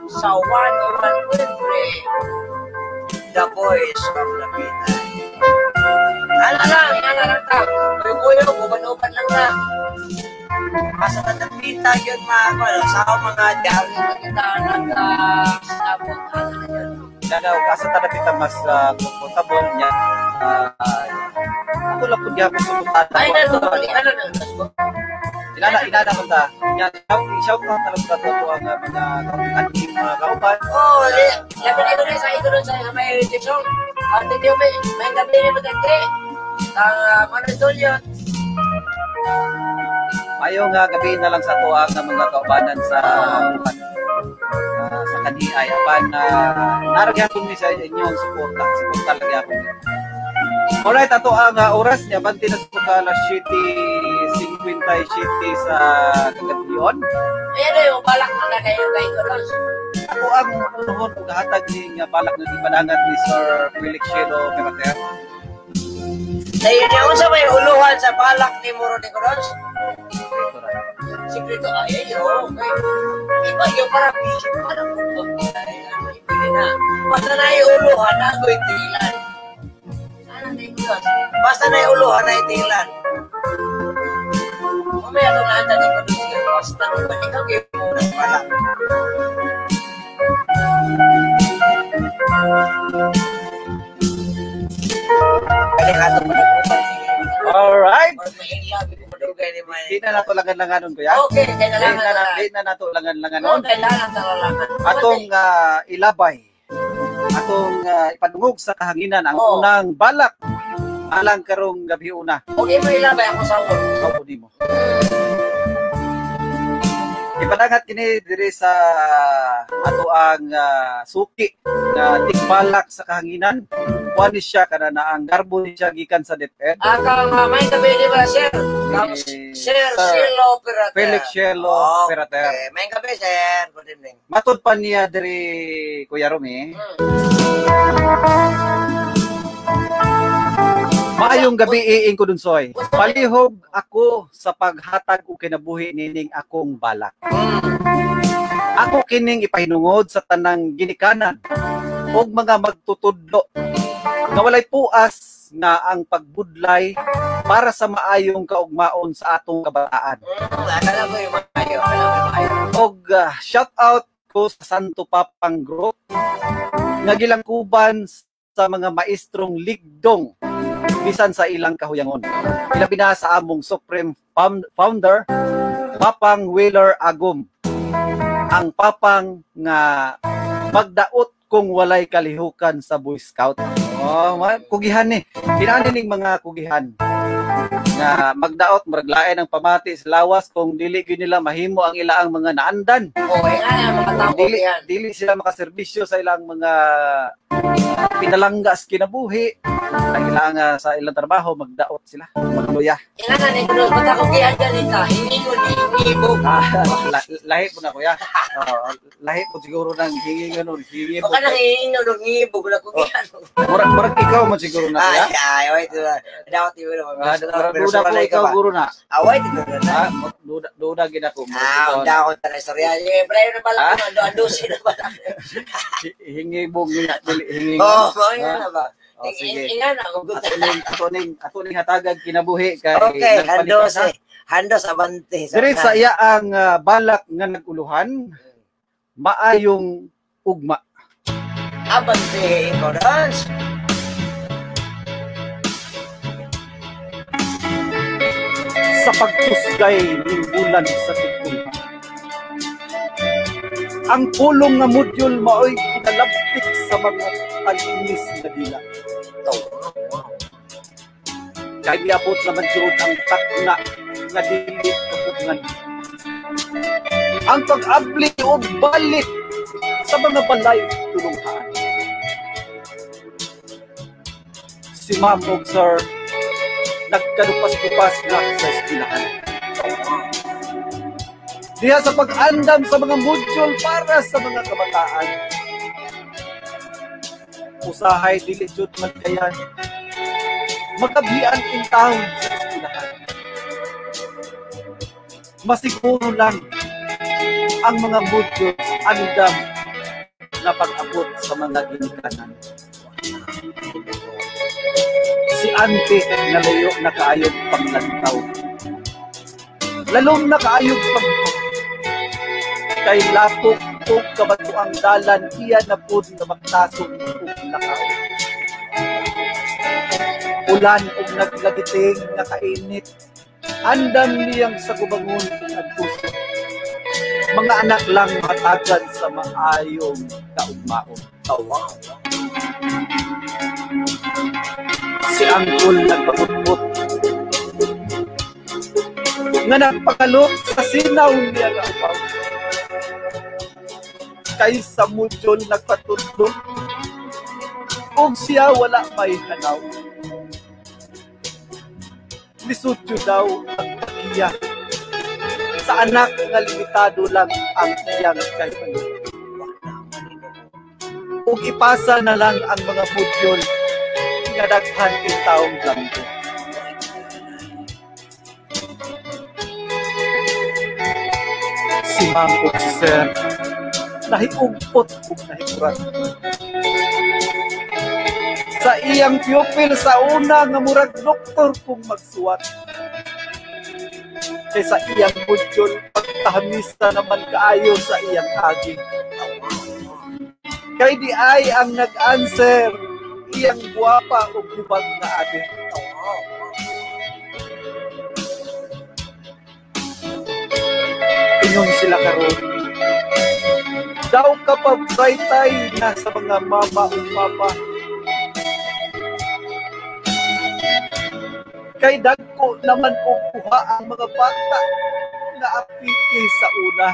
sa 101.3 The Voice of the Pita. Ano lang ta. Kuyo, buban-uban lang na. Masa natapita yun sa mga dami na kita nagkasabot. Danaw, kasa natapita mas comfortable niya. Ako lang po niya po sumuntan. Ay, ano na? Inana man ta. Shout out na lang sa to ang mga ating mga kauban. Oh, labi na ito sa ito sa may Jackson. At hindi may gabi na matagre. Ang Manatolyo. Ayaw nga gabi na lang sa tuwag ng mga kaubanan sa kaniay. Apan naragyan ko ni sa inyong suporta. Suporta lagi ako. Alright, ato ang oras niya. Banti na sa alas 7:57 sa Cagayan. Ayan na yung balak na kayo kayo. Ako ang unuhon kung hatag ni balak na di panangat ni Sir Felix Shero Perater. Dahil niya sa may uluhan sa balak ni Muro de Coros. Sikreto ay yun. Iba yung parang basta na yung uluhan na ako'y tilan. Basta na yung uluhan na itilan. Mamaya ito na anda ni Coros. Basta nung ba ikaw kayo muna sa balak. Alright. Di na nato langan-langanon kuya. Okay, kailangan Di na nato langan-langanon. kailangan talalangan. Atong ilabay. Atong ipadungog sa kahanginan ang Oo. unang balak alang karong gabi una. Okay, may ilabay ako sa ulo. Sa mo. Ipadangat kini diri sa ato ang suki na tigbalak sa kahanginan. Kuan siya kana na ang garbo ni siya gikan sa DepEd. May gabi di ba, sir? Sir Shelo Perater. Felix Shelo Perater. Okay, may gabi, sir. Good evening. Matod pa niya diri Kuya Romy. Maayong gabi iing ko dunsoy. Palihog ako sa paghatag og kinabuhi nining akong balak. Ako kining ipahinungod sa tanang ginikanan og mga magtutudlo nga walay puas nga ang pagbudlay para sa maayong kaugmaon sa atong kabataan. Akala ko yung mayo. Og shout out ko sa Santo Papang Group nga gilangkuban sa mga maestrong ligdong bisan sa ilang kahuyangon. Ilabi na sa among Supreme Founder, Papang Wheeler Agum. Ang papang nga magdaot kung walay kalihukan sa Boy Scout. Oh, kugihan ni. Kinaanin ning mga kugihan. nga magdaot maraglain ang pamati sa lawas kung dili gyud nila mahimo ang ilaang mga naandan. Nga mga tao yan. Dili sila makaserbisyo sa ilang mga pinalanggas kinabuhi. Kailangan sa ilang trabaho magdaot sila, magluya. Nga na ko doon pag ako kaya ganita, hindi ko ibo. Lahi po na kuya. Lahi po siguro nang hingi ganun, hingi po. Baka nang hihingi ng ibo ko ko kaya. Murag ikaw man siguro na kuya. Ay, wait. Dapat ibo na. Duda ko ikaw guro na. Wait, na. Duda gid ako. Unda ko ta istorya. Pre na pala ko andusin na pala. Hingi bog niya, hingi. Na ba? Sige. Ingan ako Ato ning hatagan kinabuhi kay okay, handos abante. Dire sa iya ang balak nga naguluhan maayong ugma. Abante Incorons. Sa pagtusgay ning bulan sa tugtugma. Ang pulong nga module maoy kinalabtik sa mga talinis na dila. Kaya niabot naman yun ang takna nga dili kapugngan. Ang pag-abli o balik sa mga balay tulunghaan. Si Ma'am og Sir nagkadupas-dupas na sa eskwelahan. Diya sa pag-andam sa mga module para sa mga kabataan. Usahay dili jud man kayan magabian in town sa eskwelahan. Masiguro lang ang mga modules andam na pag-abot sa mga ginikanan. Si Ante na layo na kaayog paglantaw. Lalong na kaayog kay lapok o kabatuang dalan iya na po na magtasong o lakaw. Ulan o naglagiting na kainit, andam niyang sa gubangon at puso. Mga anak lang matagan sa maayong kaugmaon. Si Angkol nagpaputput nga nagpakalok sa sinaw niya na upaw. Kay sa module nagpatutulog o siya wala may hanaw. Lisudyo daw ang pag-iyak sa anak nga limitado lang ang iyang kaipanon. Kung ipasa na lang ang mga module nga daghan in taong blanco. Si Ma'am o si Sir nahiugpot o nahikurat. Sa iyang pupil sa una nga murag doktor kung magsuwat. Kay sa iyang module pagtahamista naman kaayo sa iyang aging. Kay di ay ang nag-answer iyang guwapa o gubag na ate. Ingon sila karon. Daw kapag baytay na sa mga mama o papa. Kay dagko naman o kuha ang mga bata na apiki sa una.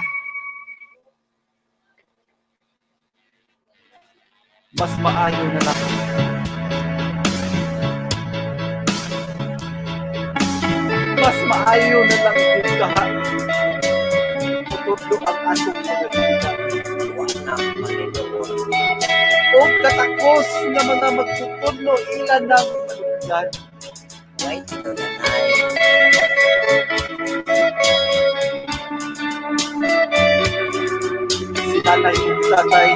Mas maayo na lang. Mas maayo na lang yung kahan. Tutlo ang atong mga dita. O katakos na mga magtutudlo ilan ng malugyan. Si nanay yung tatay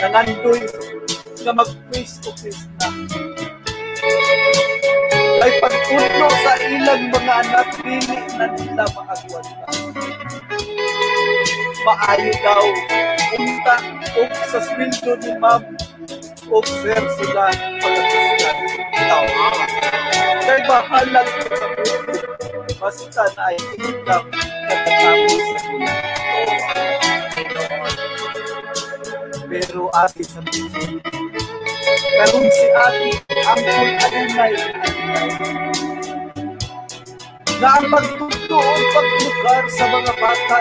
nangandoy na mag-face to face na. Ay pagtudlo sa ilang mga anak pili na nila maagwanta. Maayo daw unta o sa sweldo ni Ma'am o Sir sila pag-asistan. Kaya bahalang sa buhay, basta na ay income katatapos sa bulan. Pero ate sa buhay, karoon si ate ang adunay na ang pagtutuon paglugar sa mga bata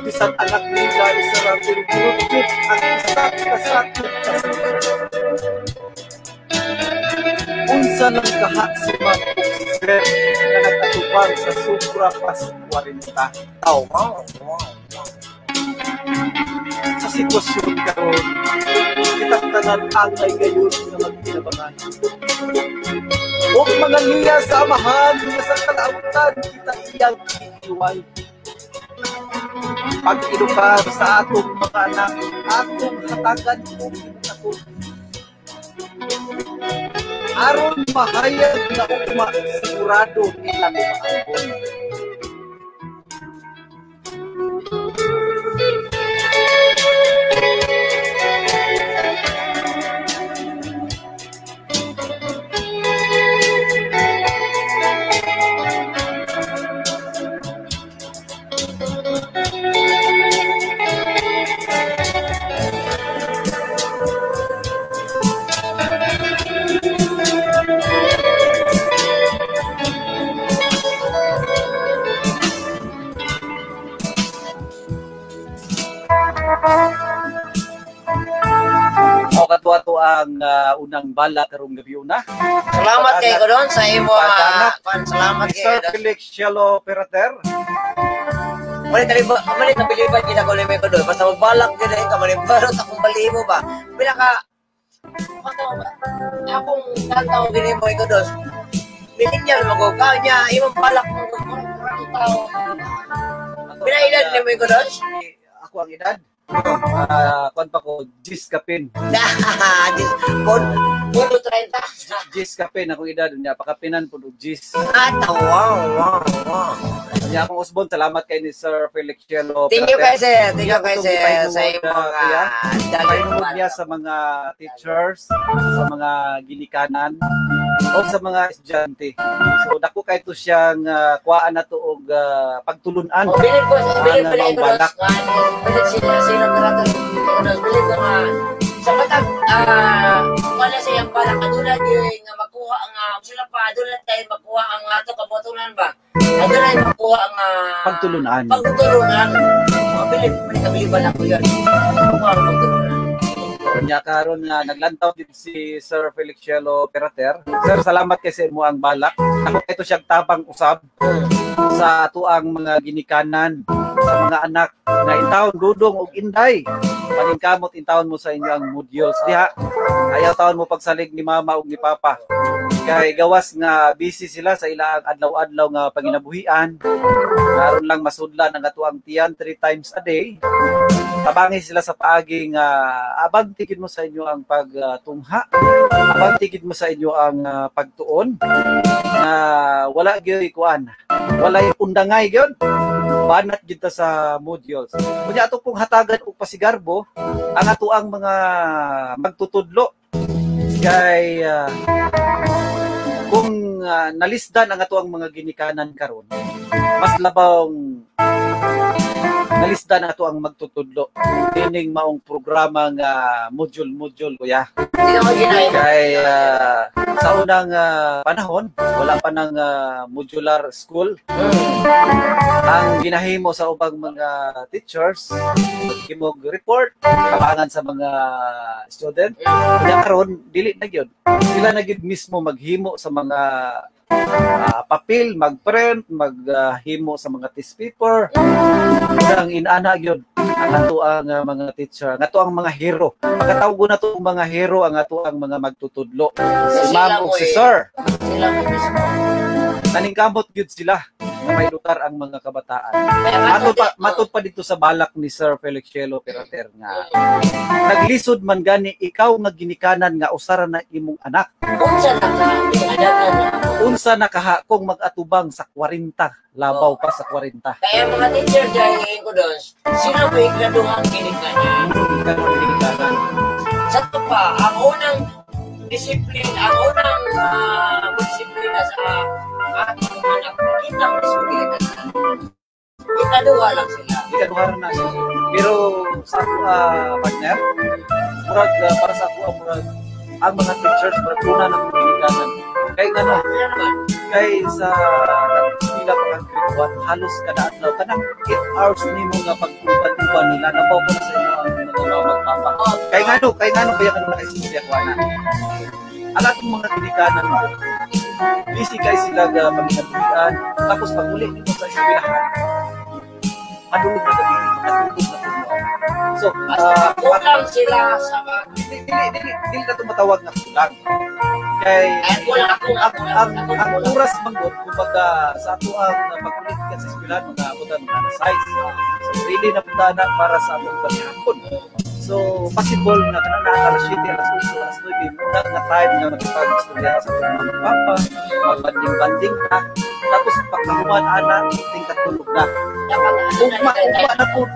bisan anak nila isa pero pinutut ang isa't kasakit unsa lang kaha si Sir na nagtatubang sa sobra pa sa 40 tao. Sa sitwasyon karon kitang tanan angay gayon na magkinabangan. Huwag mga niya sa amahan niya sa kalautan kita iyang iiwan. Pag-ilukar sa atong mga anak, atong hatagan kung inunaton. Aron mahayag na ugma, sigurado nila kumaambon. Katuwa ang unang bala karong gabi una. Salamat kay ko doon sa imo salamat kay Sir Felix Cielo Perater. Mali kabiliban kita ko limay ko doon. Basta magbalak din ka malibaro ta kung balimo ba. Pila ka akong tataw din mo ko doon. Millennial magukaw niya imong balak mo tao. Pila edad ni mo ko doon? Ako ang edad. Kuan pa ko Gis Kapin. Puro 30. Gis Kapin akong edad niya pakapinan pud og Gis. Wow. Niya akong usbon salamat kay ni Sir Felix Cielo. Thank you guys sa imong dalinod niya sa mga teachers, sa mga ginikanan o sa mga estudyante. So dako kay to siyang kuhaan na to og pagtulunan. Bilib ko balak. Sila tarato bilib ko na sa matag wala siyang balak aduna nga makuha nga sila pa aduna tayo makuha ang ato kabotunan ba aduna makuha ang pagtulunan bilib balak ko yan pagtulunan. Kanya karon nga naglantaw din si Sir Felix Cielo Perater. Sir, salamat kay sa imo ang balak. Ako ito siyang tabang usab sa ato ang mga ginikanan sa mga anak na intawon dudong og inday. Paningkamot intawon mo sa inyo ang modules diha. Ayaw tawon mo pagsalig ni mama ug ni papa. Kay gawas nga busy sila sa ilang adlaw-adlaw nga panginabuhian. Karon lang masudlan ang ato ang tiyan 3 times a day. Tabangi sila sa paagi nga abang tigid mo sa inyo ang pagtungha. Abang tigid mo sa inyo ang pagtuon na wala gyud kuan. Wala undangay gyud. Banat gyud ta sa modules. Kunya ato pong hatagan og pasigarbo ang ato ang mga magtutudlo. Kay kung nalisdan ang ato ang mga ginikanan karon, mas labang nalisdan na ito ang magtutudlo. Tining maong programa nga module kuya. Kay sa unang panahon, wala pa ng modular school. Ang ginahimo sa ubang mga teachers, himog report, kabangan sa mga student. Kaya karon dili na gyud. Sila na gyud mismo maghimo sa mga papel, mag-print, maghimo sa mga test paper. Ang inaana gyud ang ato ang mga teacher, ang ato ang mga hero. Pagkatawag na to mga hero ang ato ang mga magtutudlo. Si ma'am ug si sir. Sila mo mismo. Naningkamot gyud sila na may lutar ang mga kabataan. Matod pa dito sa balak ni Sir Felix Cielo Perater nga naglisod man gani ikaw nga ginikanan nga usara na imong anak. Unsa na kaha kung mag-atubang sa 40, labaw pa sa 40. Kaya mga teacher dahil ko doon, sila ba igraduhang ginikanan? Sa to pa, ang unang disiplina, ang unang disiplina sa ating anak, kita mo sa ginikanan. Ikaduha lang sila. Ikaduha na sila. Pero sa partner, murag para sa ako ang mga teachers murag una na pinikanan. Kay ano, kay sa sila pa ang halos kada adlaw kanang 8 hours nimo nga pagtuban-tuban nila nabaw ko sa inyo ang mga magpapa. Kay ngano kaya kanang naistorya ko ana. Ang atong mga pinikanan mo. Busy kay sila ga pagkatulian tapos pag uli nimo sa eskwelahan. Madulog na gabi, natulog na tulog. So, kulang sila sa mga... Dili na tumatawag na kulang. Kay, ang oras manggod, kumbaga, sa ato ang pag-ulit ka sa eskwelahan, mag-aabot ang mga size. So, really na punta na para sa atong paghihapon. So, possible na kanang alas 7, alas 8, alas 9, muna na time na magpag-istorya sa atong mga papa, magbanding-banding ka, tapos pagkahuman ana, ting katulog na. Ugma na pong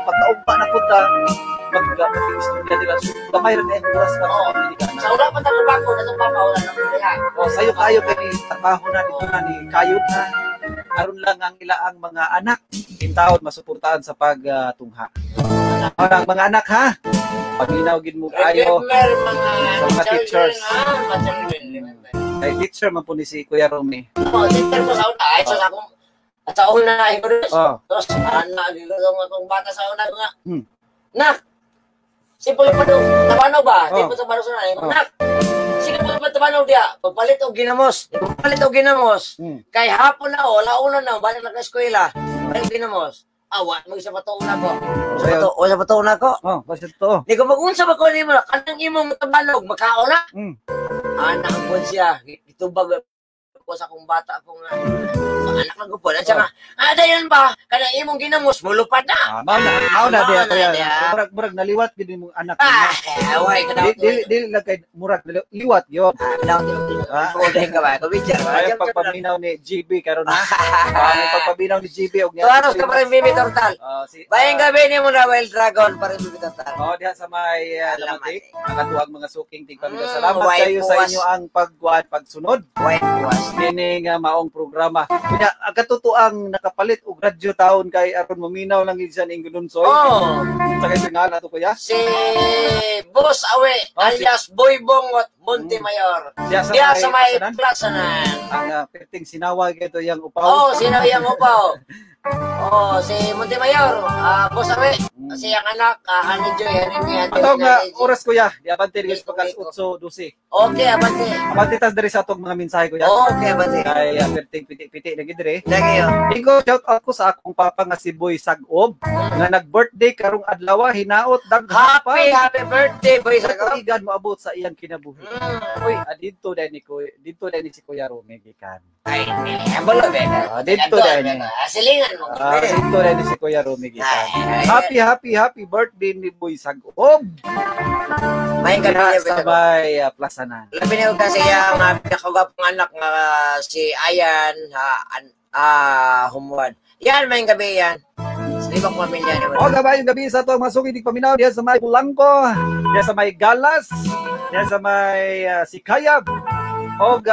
pagkaugma na po ta mag-istorya nila. So, gamay rin ang oras para sa Amerikana. Sa una pa tayo bako, natong papawala ng kuliha. O, sayo kayo kay trabaho na dito na ni kayod na. Aron lang ang ilaang mga anak intawon masuportahan sa pagtungha. Ang mga anak ha, paminaw gid mo kayo sa mga teachers. Kay teacher man po ni si Kuya Romy. Teacher ko sa una, ay sa akong at sa una higos. Tapos ana gigod akong bata sa una nga. Nak. Sipo pa do, tabanaw ba? Di pa tabanaw sa una. Nak. Sige po ba tabanaw dia? Pagpalit og ginamos. Kay hapon na wala una na balik na sa eskwela. Balik ginamos. Awat mo sa patuon ako. Sa patuon ako. Kasi to. Di ko mag-unsa ba ko nimo kanang imong tabanog makaon na. Anak ko siya, itubag ko sa akong bata akong anak ng gupon. At siya nga, dayan ba? Kanang imong ginamos, mulupad na. Mao na diya. Murag naliwat gid imong anak. Away ka daw. Dili lang kay murag liwat gyud. Kodeng ka ba? Kubidjar ba? Ay pagpaminaw ni GB karon na. Ang pagpaminaw ni GB og niya. Tuaros ka pa rin Bibi Tortal. Bayang gabi ni mo na Wild Dragon pa rin Bibi Tortal. Diha sa may Lamatik. Nakatuwag mga suking tingpamilya. Salamat kayo sa inyo ang pagsunod. Kini nga maong programa. Kaya ang katutuang nakapalit og radyo taon kay aron maminaw lang gid siya ning Gudunsoy. Sa kay nga nato kuya. Si Boss Awe alias Boy Bongot Montemayor. Diya sa may Plazanan. Ang perting sinawag ito yang upaw. Sinaw yang upaw. Si Montemayor, Boss Awe, si ang anak, Honey Joy, Atong oras kuya, di abante rin sa pagkas 8:12. Okay, abante. Abante tas diri sa atong mga mensahe kuya. Okay, abante. Kay perting piti-piti lagi diri. Lagi yo. Ingo shout out ko sa akong papa nga si Boy Sagob nga nag-birthday karong adlaw hinaot daghan pa. Happy birthday Boy Sagob. Igan mo abot sa iyang kinabuhi. Uy, dito dai ni si Kuya Romy gikan. Ay, ambalo be. Dito dai ni. Silingan mo. Dito dai ni si Kuya Romy gikan. Happy birthday ni Boy Sagob. May gabi sa may Plazanan. Labi niyo kasi ang pinakagwapong anak nga si Ayan Humuan. Yan, may gabi yan. Ibang pamilya naman. Gabay yung gabi sa ito, masuki di paminaw, diyan sa may Pulangko, diyan sa may Galas, diyan sa may Sikayab.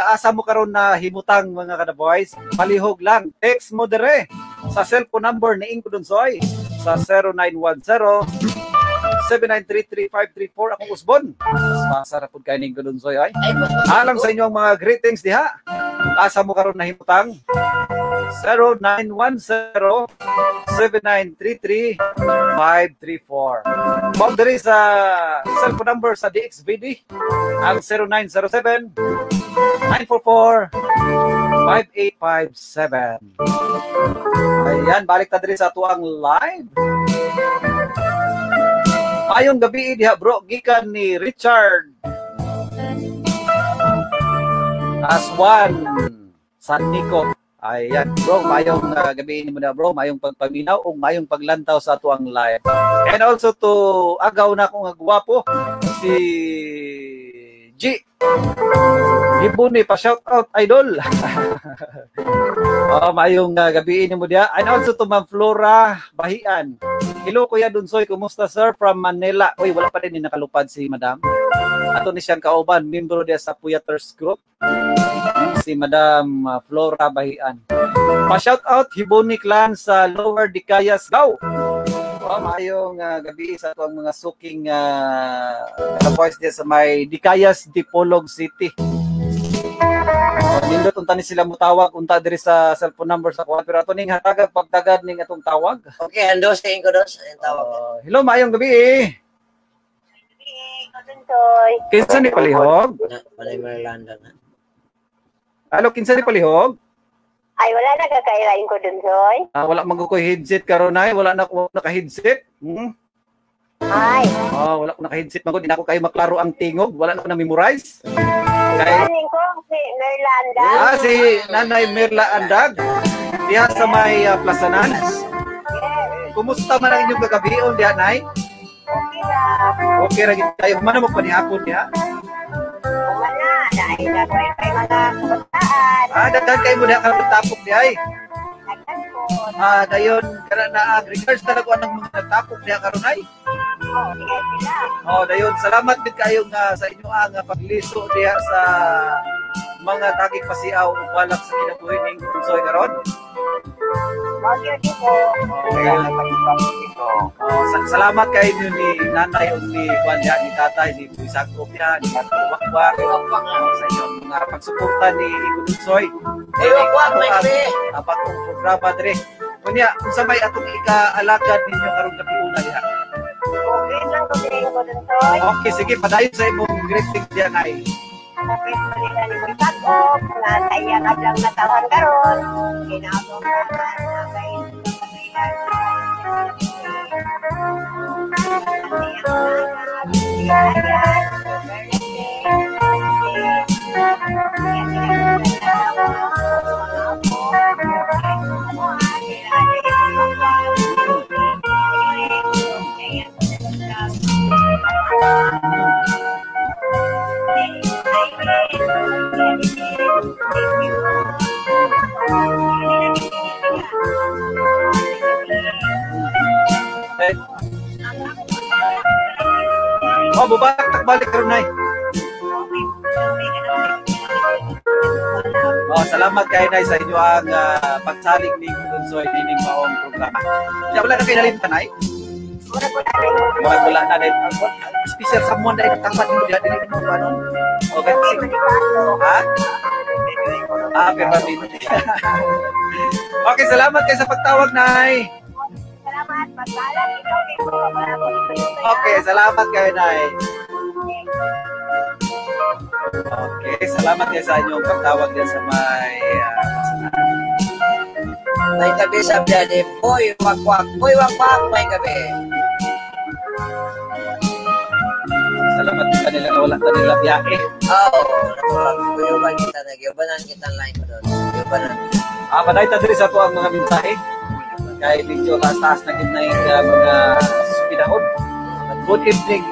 Asa mo karon na himutang mga kada-boys, palihog lang, text mo dire sa cellphone number ni Ingo Dunsoy sa 0910-7933-534 akong usbon. Masarap po kayo ni Ingo Dunsoy ay. Alam sa inyo ang mga greetings diha. Asa mo karon na himutang 0910-7933-534. Mao diri sa cellphone number sa DXVD ang 0907-944-5857. Ayan, balik ta diri sa atuang live. Ayong gabi diha bro, gikan ni Richard Aswan San Nico. Ayan bro, mayong gabi mo na bro, mayong pagpaminaw o mayong paglantaw sa atuang live. And also to agaw na akong gwapo si G. Hibuni pa shout out idol. Mayong gabi mo dia. And also to Ma'am Flora Bahian. Hello Kuya Dunsoy, kumusta sir from Manila? Uy, wala pa rin nakalupad si Madam. Ato ni siyang kauban, membro dia sa Puyaters Group. Si Madam Flora Bahian. Pa-shout out Hibuni Clan sa Lower Dicayas, Gao. Mayong gabi sa ito ang mga suking voice niya sa may Dicayas, Dipolog City. Nindot unta ni sila mutawag unta diri sa cellphone number sa kuha pero ato ning hatagag pagtagad ning atong tawag. Okay, ando sa inyo dos ang tawag. Hello, mayong gabi. Kinsa ni palihog? Malay Merlanda na. Hello, kinsa ni palihog? Ay, wala na kakairain ko dun, Soy. Wala magkukoy headset karon ay, wala na ko naka-headset. Ay. Wala ko naka-headset magod, di na ko kayo maklaro ang tingog, wala na ko na memorize. Kanin ko si Merlanda. Si Nanay Merla Andag. Diha sa may Plazanan. Kumusta man ang inyong gagabion diha, Nay? Okay lang. Okay ra gid kayo man mo panihapon diha. Wala, dahil na ko ay mga kabataan. Dagdag kayo mo diha karong tapok diha ay. Nagtagpon. Dayon kana na regards talaga ng mga tapok diha karon ay. Sige sila. Dayon salamat gid kayo nga sa inyo ang pagliso diha sa mga tagig pasiaw ug walak sa kinabuhi ning Bunsoy karon. Okay, po. Salamat kay inyo ni Nanay ug ni Juan diha ni Tatay ni Buisagop diha ni Wakwak sa inyong mga pagsuporta ni Bunsoy. Wakwak may gabi. Abang programa dire. Kunya unsa may atong ika-alagad ninyo karong gabi una diha? Okay lang ko din ko dun, Soy. Okay, sige, padayon sa imong greeting diyan ay. Okay, pwede ni mo isakop. Nasaya ka lang natawan karon. Ginagawa ka na kay Balik karon nay. Salamat kay Nay sa inyo ang pagsalig ni Bunsoy dining maong programa. Wala na kay nalimtan nay. Wala na din. Special someone dahil tapat mo diha dili mo ano. Okay, sige. Permanent. Okay, salamat kay sa pagtawag nay. Salamat, pagsalag ikaw din po. Okay, salamat kay Nay. Okay, salamat kayo sa inyong pagtawag din sa may may gabi sa biyade. Boy, wakwak. Boy, wakwak. May gabi. salamat sa kanila na wala kanila biyahe. Natural. Kuyuban kita. Nagyubanan kita ang line ko doon. Kuyubanan. Paday ta diri sa to ang mga mensahe. Kay medyo taas na gid na yung mga pinahod. Good evening,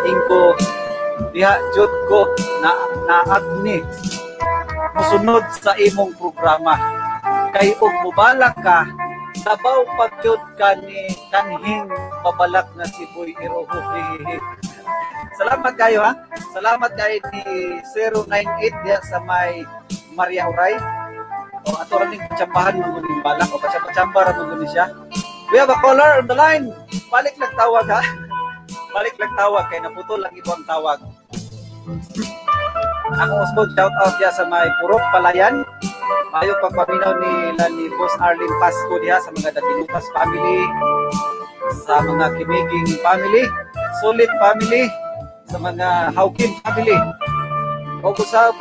Inko. Diha jud ko na agni musunod sa imong programa kay ug mubalak ka sabaw pagyud ka ni kanhing babalak na si Boy Iroho. Salamat kayo ha. Salamat kay ni 098 diha sa may Maria Uray. Ato ra ning tsambahan mo ning balak o patsamba ra mo siya. We have a caller on the line. Balik lang tawag ha. Balik lang tawag kay naputol lang ibang tawag. Ako usbod shout out diya sa may Purok Palayan. Mayo pagpaminaw ni Boss Arlene Pasco diha sa mga Daginutas family, sa mga Kimiging family, Solid family, sa mga Hawkin family. O kusab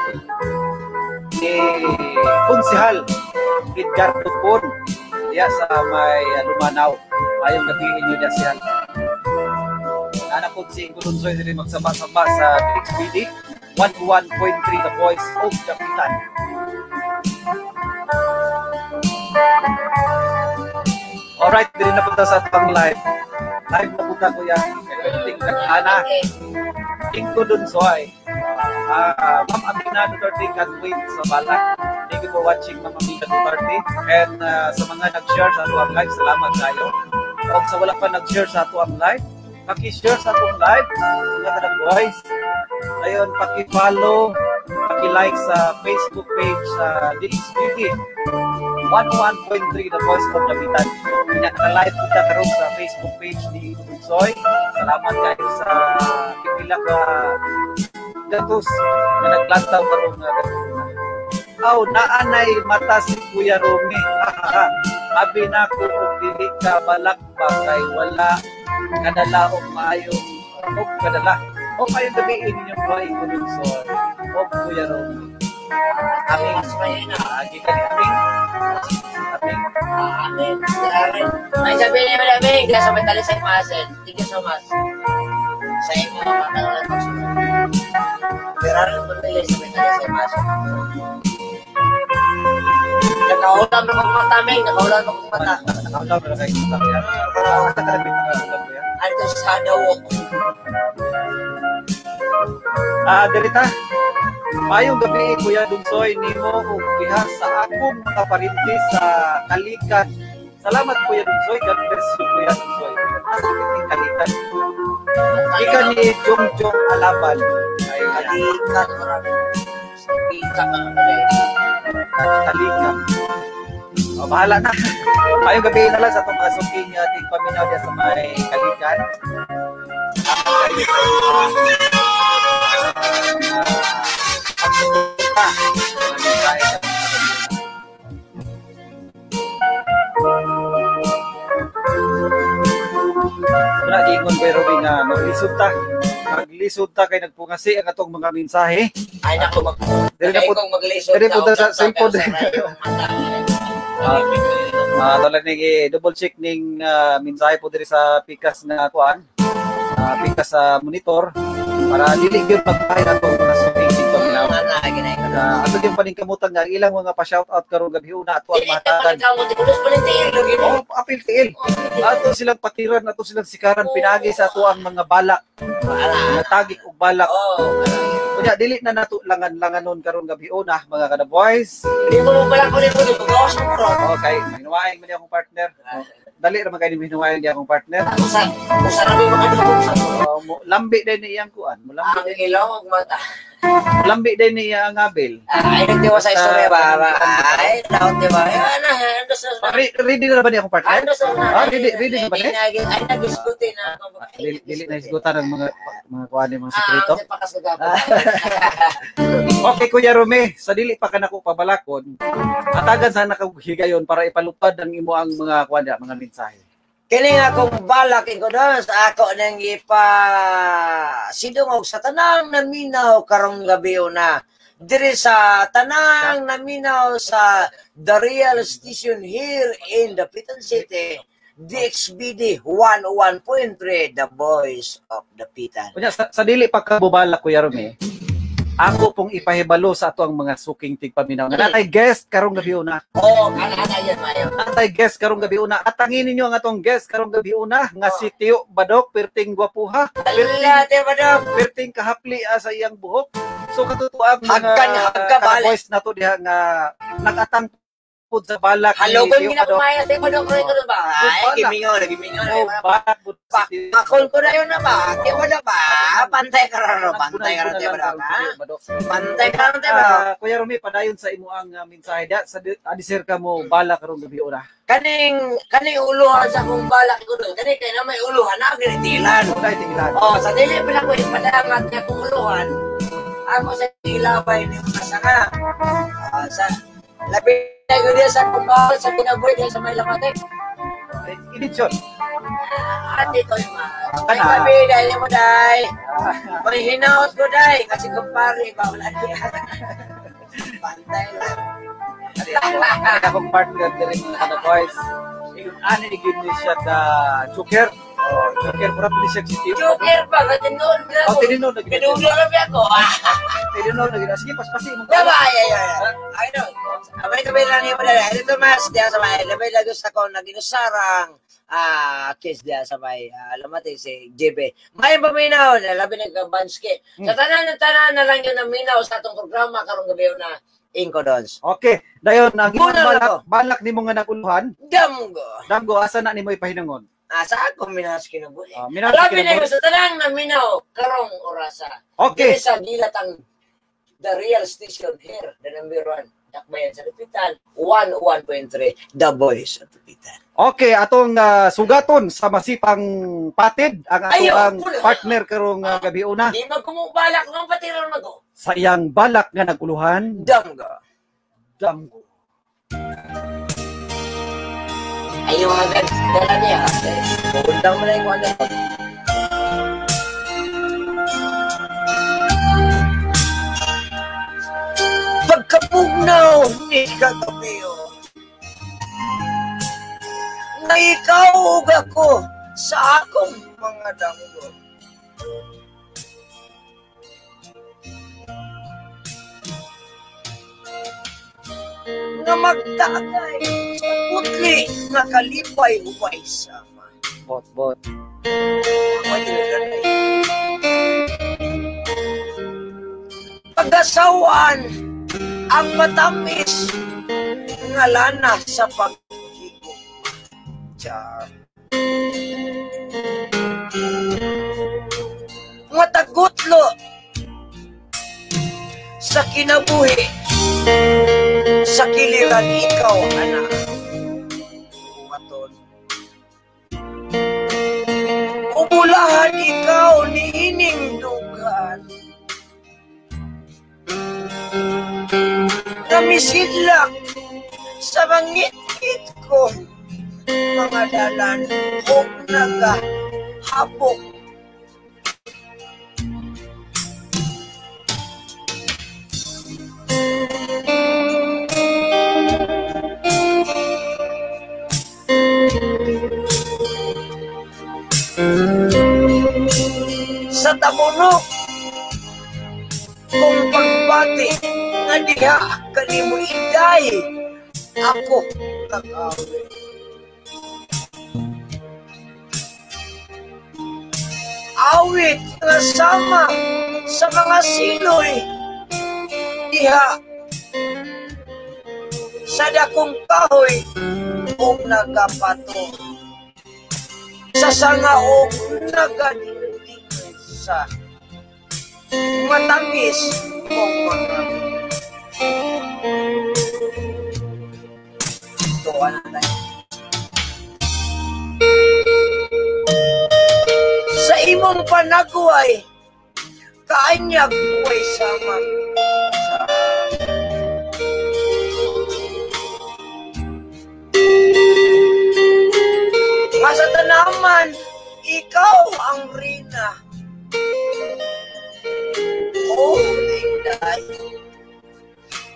ni Konsehal Edgar Tupon diya sa may Lumanaw. Mayong nabihin niyo diya siya. Anak ko si Bunsoy din magsama-sama sa XBD 11.3 The Voice of Japitan. Alright, din na punta sa atang live. Live na punta ko yan. Ting Ana. Inko Bunsoy. Ma'am Amina Duterte can't wait sa balak. Thank you for watching Ma'am Amina Duterte. And sa mga nag-share sa atong live, salamat kayo. Kung sa wala pa nag-share sa atong live, paki-share sa atong live, mga kanang boys. Ayun, paki-follow, paki-like sa Facebook page sa DXBD 11.3 The Voice of Japitan. naka-live po karon sa Facebook page ni Soy. Salamat kayo sa pipila ka gatos na naglantaw karon nga gatos. Aw, naanay mata si Kuya Romy. Abi na ko kung dili ka balak pa kay wala kadala o maayong o kadala. O kayong gabiin ninyong mga ikulungsod. O Kuya Romy. Aming agi ka ni aming. Ay sabihin niyo na aming, kaya sabay tali sa imasin. Thank you so much. Sa inyo, makaroon ng sunod. Pero rin pumili sabay tali sa imasin. Nakaulam na kong mata, Ming. Nakaulam na kong mata. Nakaulam na kayo sa kanya. Nakaulam ko yan. Ano sa dawo? Derita, mayong gabi, Kuya Dungsoy, nimo ug diha sa akong mga parinti sa Kalikan. Salamat, Kuya Dungsoy. God bless you, Kuya Dungsoy. Asa kiting Kalikan? Ika ni Jong Alaban. Ay, Kalikan. Kalikan ka naman. Kalikan. O, bahala na. Mayong gabi na lang sa itong kasuking ating paminaw diya sa may Kalikan. Wala ingon pero nga maglisod ta kay nagpungasi ang atong mga mensahe. Ay nako Dili na po maglisod. Dili po sa cellphone. Talag ni double check ning mensahe po diri sa pikas na kuan. Pikas sa monitor para dili gyud magpahay nato sa shooting dito na. Ato yung paningkamutan nga ilang mga pa-shout out karon gabi una ato ang matagan. Oh, apil tiil. Ato silang patiran, ato silang sikaran pinagi sa ato ang mga balak. Natagik og balak. Kunya dili na nato langanon karon gabi una mga kada boys. Dili mo balak ko dito bukas mo ro. Okay, hinuwaing man akong partner. Dali ra man kay hinuwaing di akong partner. Usa ra mi makadugog sa lambi din ni iyang kuan. Ang ilaw og mata. Lambi din ni ang Abel. Ay nagdiwa sa istorya ba? Ay daot di ba? Ano sa ready na ba ni akong partner? Ano sa ready na ba ni? Ay nagdiskutin na ako. Dili na isgutan ang mga kuan ni mga sekreto. Okay, Kuya Rome, sa dili pa ka nako pabalakon, atagan sana ka higayon para ipalupad ang imo ang mga kuan mga mensahe. Kini nga akong balak ko doon sa ako nang ipa sidungog sa tanang naminaw karong gabi na diri sa tanang naminaw sa The Real Station here in the Pitan City, DXBD 101.3, the voice of the Pitan. Kunya sa dili pa ka bubalak, Kuya Rome, ako pong ipahibalo sa ato ang mga suking tigpaminaw. Natay guest karong gabi una. Oo, ana yan mayo. Natay guest karong gabi una. Atangin ninyo ang atong guest karong gabi una nga si Tio Badok, perting gwapuha. Tio Badok, perting kahapli sa iyang buhok. So katutuang mga voice na to diha nga nakatang sa balak. Halogon ginapumaya sa Badok ko ito ba? Ay, gimingon. Balak po. Pakon ko na yun na ba? Tio Badok ba? Pantay ka rin, Tio Badok. Pantay ka rin, Tio Badok. Kuya Rumi, padayon sa imo ang mensahe da. Sa adisir ka mo balak karong gabi una. Kaning uluhan sa kong balak ko doon. Kani kay na may uluhan na ginitilan. Oh, sa dili pala ko ipadangat niya kong uluhan. Ako sa ilaway ni masanga. Sa labi na ko dia sa kumbawal sa kinabuhi dia sa may lamate. Edisyon. Ate ko yung ay gabi dahil mo dahil. May hinaot ko dahil kasi kumpari ba wala niya. Pantay lang. Akong partner din mga boys. Yung ani ni gid siya da Joker. Joker probably siya si Tio. Joker ba gatinon gra. Oh, tinino na gid. Pinuglo na ba ako? Tinino na gid. Sige, paspasi mo. Diba? I know. Abay kabay lang niyo pala. Ito mas diya sa may labay lagos ako naginusarang case diya sa may lamate si JB. May paminaw na labi nagbanske. Sa tanan na lang yun ang minaw sa atong programa karong gabi na Inkodons. Okay, dayon ang balak nimo nga naguluhan. Damgo asa na nimo ipahinangon? Sa ako minas kinabuhi. Labi na sa tanan na minaw karong orasa. Okay. Sa dilatang The Real Station here, the number 1. Dakbayan sa Tupitan, 101.3 The Voice sa Tupitan. Okay, atong sugaton sa masipang patid ang atong Ayaw, partner karong gabi una. Di magkumubalak ng patiran na go. Sa iyang balak nga naguluhan, Damga. damgo. Ayaw agad. Dala niya. Bundang mo na yung ano. Pagkapugnaw ni Kagabiyo, na ikaw ug ako sa akong mga danggo. Nga magtagay sa putli nga kalipay-upay sama. Bot. Pag-asawan ang matamis nga lana sa pag-ibig. Char. Matagutlo sa kinabuhi sa kiliran ikaw, anak. Maton. Ubulahan ikaw ni ining dugan. Kamisidlak sa mangit-ngit ko mga dalan o nagahapok. Sa tamunok kung pagbati nga diha kanimo iday ako nag-awit. Awit nga sama sa mga siloy diha sa dakong kahoy ug nagapato sa sanga ug nagadingding sa matamis mong mga tuwan na sa imong panagway kaanyag buhay sama sa masa tanaman ikaw ang rina. Oh, Inday.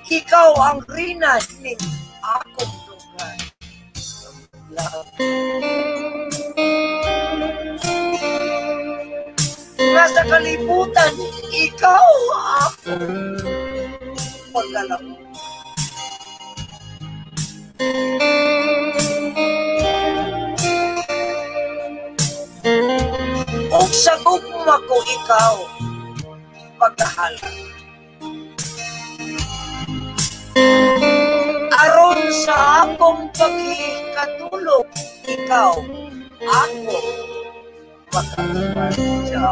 Ikaw ang rina ni akong lugar. Nasa kalibutan, ikaw ako pagkalam. O sa gugma ko ikaw pagkahalan. Aron sa akong pagkikatulog, ikaw ako pagkakaladya.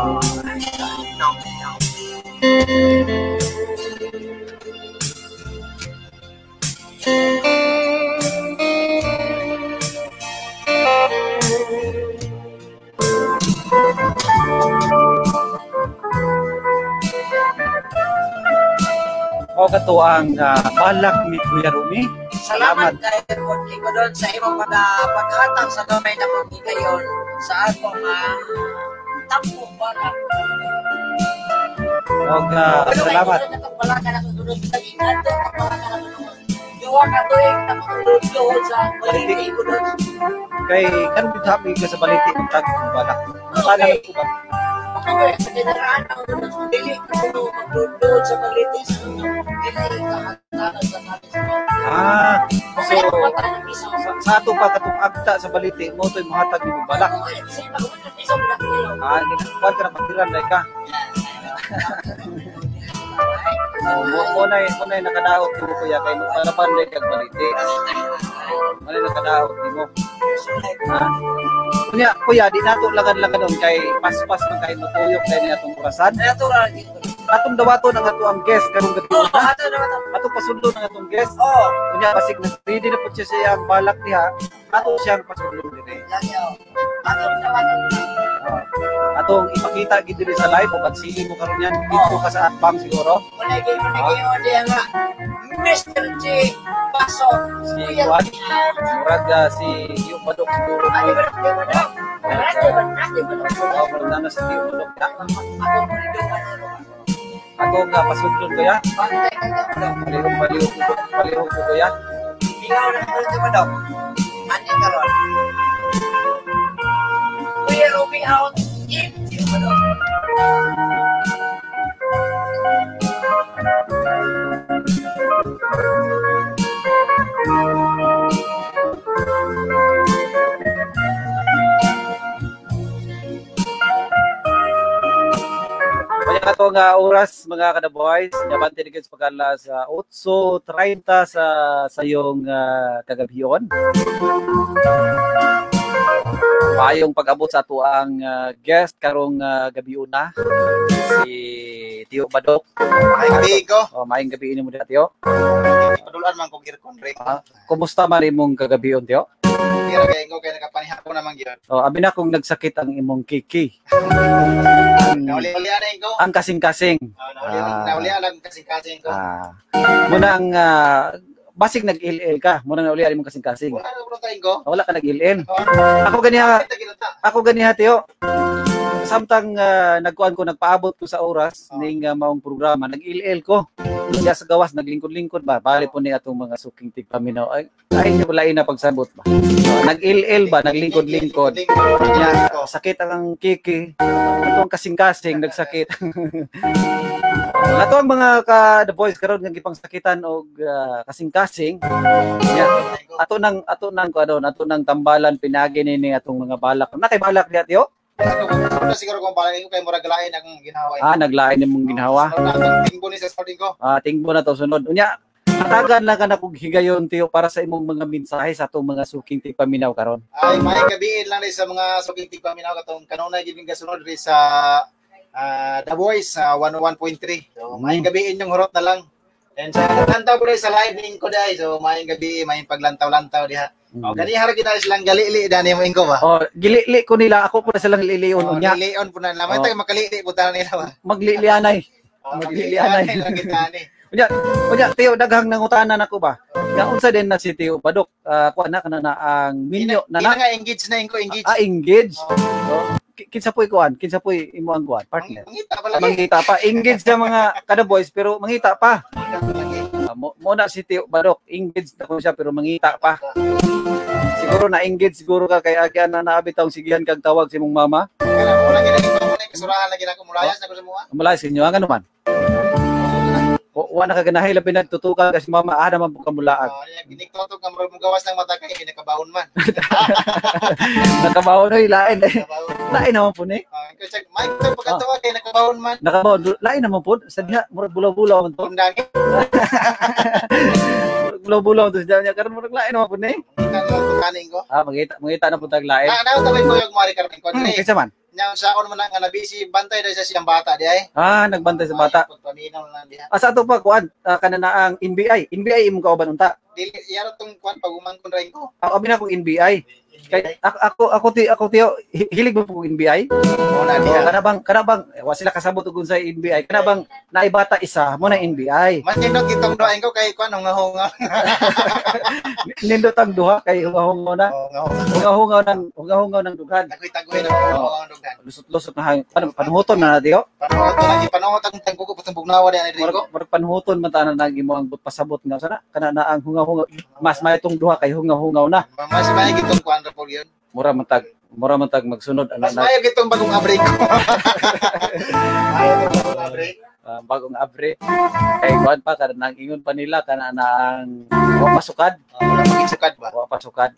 O kato ang balak ni Kuya Rumi. Salamat kayo ko doon sa imong paghatag sa gamay na paghigayon sa akong tampo balak. O salamat. Balaka na sunod sa ingat balaka na sunod. Duwa ka to nakatulog sa baliti ko doon. Kay kan bitabi ka sa baliti ng tag balak. Sana nagkubat. Pakawala sa kinaraan ang dili ko magdudod sa baliti sa dili kahantaran sa natin sa sa ato pa katong agta sa baliti mo to'y mahatag ni balak. Wag ka na magtiran na ka. Munay nakadaot mo kuya kay magparapan na kag baliti. Munay nakadaot mo. Kuya, di nato lagan-lagan kay paspas man kay matuyok kay ni atong orasan. Natural dito. atong dawaton ang ato ang guest karong gabi Oh, na. ato na ato. Atong pasudlo ng atong guest. Oh, Kunya basig na ready na po siya siyang balak diha. Ato siyang pasudlo dire. lagi oh. Ato na ato. Atong ipakita gid diri sa live o kagsili mo karon yan dito ka sa atbang siguro. Munagi o diya nga. Mr. J. Paso. Si Juan, murag si Yung Badok siguro. Ano ba ito ba daw? Nasti ba Oh, murag na sa Yung Badok. Ako mo rin Ako nga pasudlo ko ya. Palihog ko ya. Ikaw na ito ba daw? Ano karon? We are moving out. Ito ba daw? Kaya nga ito nga oras mga kanaboys, nabante din sa pagkala sa 8:30 sa yung kagabiyon. Maayong pag-abot sa ato ang guest karong gabi una, si Tio Badok. Ay gabi ko. Maayong gabi ini mo dito, Tio. Padulan man ko girkon break. Kumusta man imong kagabiyon, Tio? Kira kay ko kay nakapanihap ko naman gyud. Abi na kung nagsakit ang imong kiki. Nauli-uli ana ko. Ang kasing-kasing. Nauli lang kasing-kasing ko. Muna ang basig nag-il-il ka. Muna na uli imong kasing-kasing. Wala na bro tayo ko. Wala ka nag-il-il. Kita. Ako ganiha, Tio. Samtang nagkuan ko, nagpaabot ko sa oras ning maong programa, nag-il-il ko. Kaya sa gawas, naglingkod-lingkod ba? Bali po ni atong mga suking tigpaminaw. Ay wala na pagsabot ba? Nag-il-il ba? Naglingkod-lingkod. Kaya sakit ang kiki. Atong kasing-kasing, nagsakit. Ato ang mga The Boys karon nga gipang sakitan og kasing-kasing. Ato nang tambalan pinagi ni atong mga balak. Nakay balak diha, Tio? Siguro kung balak ko kay murag lain akong ginawa. Naglain nimong ginawa. Tingbo ni sa starting ko. Tingbo na to sunod. Unya, hatagan lang ka na kog higayon, Tio, para sa imong mga mensahe sa atong mga suking tigpaminaw karon. Ay may gabiin lang sa mga suking tigpaminaw katong kanunay gid nga sunod ri sa The Voice 101.3. So may gabiin yung hurot na lang. And sa lantaw ko rin sa live ning ko dai. So may gabi may paglantaw-lantaw diha. Gani hara kita silang galili dani mo ingko ba? Gilili ko nila, ako po na silang lilion unya. Lilion po na naman tayo makalili po ta nila ba. Maglilianay. Maglilianay. Unya, Tio, daghang nangutanan ako ba? Nga unsa din na si Tio Badok, kuan na kana ang minyo na na. Nga engage na ingko engage. Engage. Kinsa po'y kuan? Kinsa po'y imo ang kuan? Partner. Mangita pa. Engage sa mga kada boys pero mangita pa. Muna si Tio Badok, engage na ko siya pero mangita pa. Siguro na engage siguro ka kay agyan na naabitaw sigihan kag tawag si mong mama. Wala ginagawa ko na kasurahan lagi na ko mulayas na ko sa mga. Mulayas inyo ang ano man. Wa na kaganahay labi nagtutukan kasi mama naman po kamulaag. Giniktoto ka mo gawas ng mata kay nakabaon man. Nakabaon oy lain. Lain naman po ni. Kasi may pagkatawa kay nakabaon man. Nakabaon lain naman po. Sadya murag bulaw-bulaw man to. Undang. Bulaw-bulaw to sadya karon murag lain naman po ni. Kaning ko. Mangita na po tag lain. Ano tawag ko yung mari karon ko ni. Kinsa man? Nya saon man nga nabisi bantay daw sa siyang bata di ay. Nagbantay sa bata. Paminaw lang diha. Sa ato pa kuan kanana ang NBI. NBI imong kauban unta. Dili yaro tong kuan paguman kun rain ko. Abi na kong NBI. Kay ako Tio, hilig mo po NBI? Wala diha. Kana bang wa sila kasabot og sa NBI. Kana bang naibata isa mo na NBI. Mas nindot gitong doain ko kay kuan hunga-hunga. Nindot ang duha kay hunga-hunga na. Hunga-hunga ng dughan. Tagoy-tagoy na hunga dughan. Lusot-lusot na panuhuton na Tio. Panuhuton ang kuko patong bugnawa di ani ko. Murag panuhuton man tanan nang imo ang pasabot nga sana kana na ang hunga-hunga mas may tong duha kay hunga-hungaw na. Mas may gitong kuan ra po yun. Mura man tag magsunod mas may gitong bagong abrik ko. Bagong abre kay kuan pa kada nang ingon pa nila kana na ang pasukad. Wala pagisukad ba? Pasukad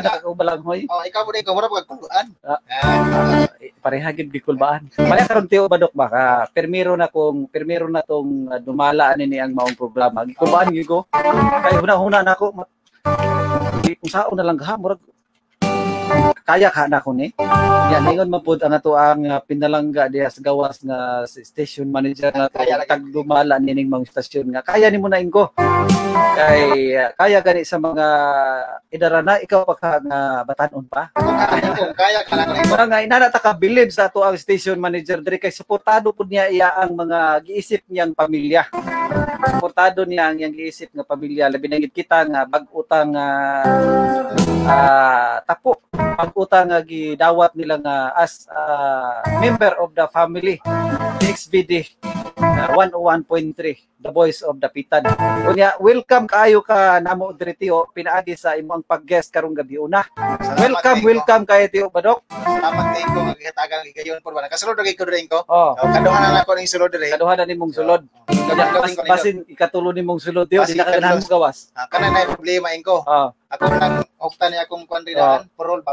na kakubalang hoy. Ikaw mo din ko mura pagkuluan. Pareha gid gikulbaan. Pala karon Tio Badok ba ka permiro na tong dumala ani ang maong programa. Gikulbaan gyud ko. Kay huna-huna nako. Kung sao na lang ha murag kaya ka na ko ni. Yan ingon mapud ang ato ang pinalangga diha sa gawas nga station manager na tagdumala nining mga stasyon nga kaya nimo na ingo. Kaya gani sa mga idarana ikaw pa ka nga batanon pa. Kaya ka lang. Mga inana ta ka bilib sa ato ang station manager diri kay suportado pud niya iya ang mga giisip niyang pamilya. Suportado niya ang iyang giisip nga pamilya labi na gid kita nga bag-utang tapo pag-utang nga gidawat nila nga as member of the family XBD 101.3 The Voice of the Pitan. Kunya welcome kaayo ka namo diri tiyo pinaagi sa imong pag-guest karong gabi una. Welcome kayo tiyo Badok. Salamat kay ko magkatagang gigayon por ba nakasulod ra ko rin ko. Oh. Kaduhanan ako ning sulod diri. Kaduhanan nimong sulod. Basin ikatulo nimong sulod tiyo di na kaganahan mo gawas. Kana na problema inko. Ako nang okta ni akong kandidaan purol.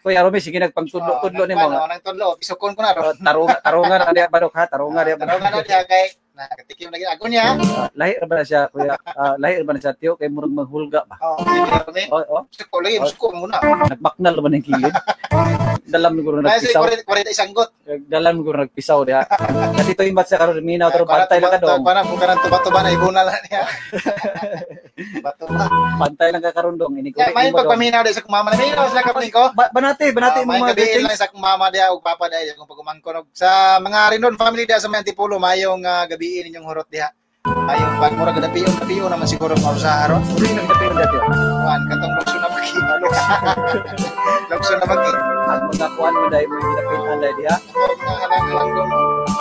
Kuya Romy sige nagpangtudlo nimo. Nang tudlo pisukon ko na ro. Tarungan na diya Badok ha, tarungan diya. Tarungan na diya kay nakatikim lagi ako niya. Lahir ba na siya kuya? Lahir ba na siya tiyo kay murag manghulga ba? Suko lagi suko muna. Nagbaknal ba ng kilid? Dalam siguro nagpisaw. Kasi 40 isanggot. Dalam siguro nagpisaw diha. Kasi ito imbat sa karon minaw pero bantay lang ka dong. Para bukan tuba-tuba na ibuna lang niya. Bato ba? Bantay lang ka karon dong. Ini ko. May pagpaminaw di sa kumama na minaw sila kapatid ko. Banati mo mga details lang sa kumama dia ug papa dia kung pagumangkon sa mga Rinon family dia sa Antipulo mayong gabi ninyong hurot diha. Ayong pagmura gada piyo naman siguro mo sa araw. Uri nang dapion dati. Kuan katong lukso na magi. Lukso na magi. Ang mga kuan mo dai mo dapion dai diha.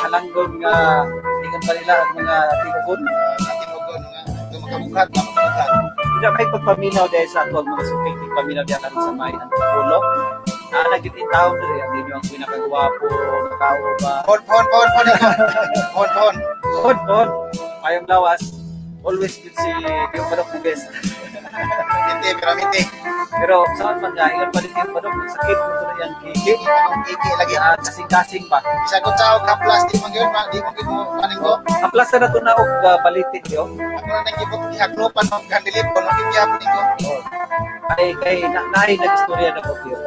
Halanggon nga ingon pa nila ang mga tinugon nga ito makamukhat. Hindi may pagpaminaw dahil sa tuwag mga sukay di paminaw diha karon sa may Antipulo. Naging taon diri ang inyo ang pinakagwapo, nakao ba? Hon. Ayong lawas. Always good si Tio Badok ng best. Piramide. Pero saan man nga, ingat pa rin Tio Badok. Sakit mo ito na yan kiki. Kiki lagi. Kasing-kasing pa. Isa ko tao kaplas, di man yun, di mo kanin ko. Kaplas na ito na og balitit yo. Ako na nagkipot, ihaglupan mo, gandilip ko, nagkipiyapin ko. Kay naay nag-istorya na ko Tio.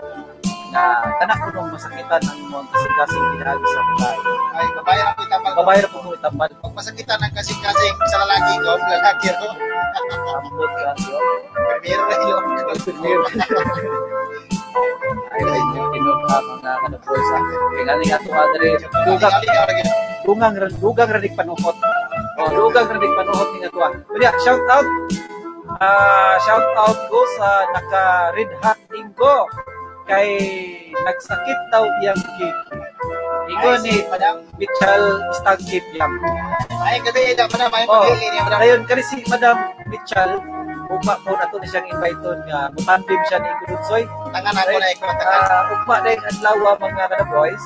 Na tanak ko nung masakitan ang mga kasing-kasing pinagi sa babae. Ay, babayar ako itambal. Babayar po mo itambal. Pag masakitan ng kasing-kasing sa lalaki ko, lalaki ako. Ambot ka, Tio. Primero na yun. Primero. Ay, pinod ka mga kanapoy sa akin. Kaya nga ato adre, dugang ranig panuhot. Dugang ranig panuhot ni ato. Kaya, shout out ko sa naka-red hat ingo. Kay nagsakit daw iyang kiki. Ingo ni Madam Mitchell Stagkip yan. Ay, gabi ito pa na, may pag-iili niya, Madam. Ngayon, kasi si Madam Mitchell, ugma po na ito na siyang invite-on nga, mutandim siya ni Igudunsoy. Tangan ako na ikaw. Ugma na yung adlawa mga kada-boys.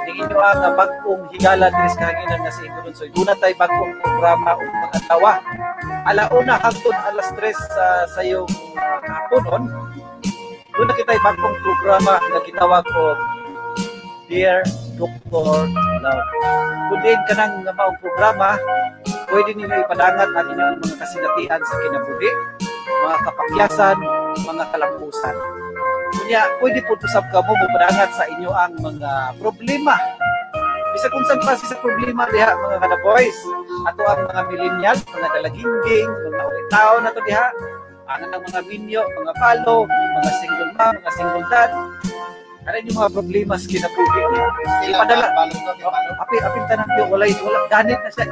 Tingin nyo ang bagong higala din sa kahanginan na si Igudunsoy. Doon na tayo bagong programa o mga adlawa. Alauna hangtod alas 3 sa iyong kapunon. Doon na kita bagong programa na gitawag ko Dear Dr. Love. Kung din ka ng maong programa, pwede ninyo ipadangat ang inyong mga kasinatian sa kinabuhi, mga kapakyasan, mga kalampusan. Kunya, pwede po tusap ka mo mapadangat sa inyo ang mga problema. Bisa kung saan klase sa problema diha mga kada-boys. Ato ang mga millennial, mga dalagingging, mga ulitaw na to diha. Ano ng mga minyo, mga palo, mga single mom, mga single dad. Ano yung mga problema sa kinabuhi niya. Ipadala. Apil tanang yung wala ganit na siya.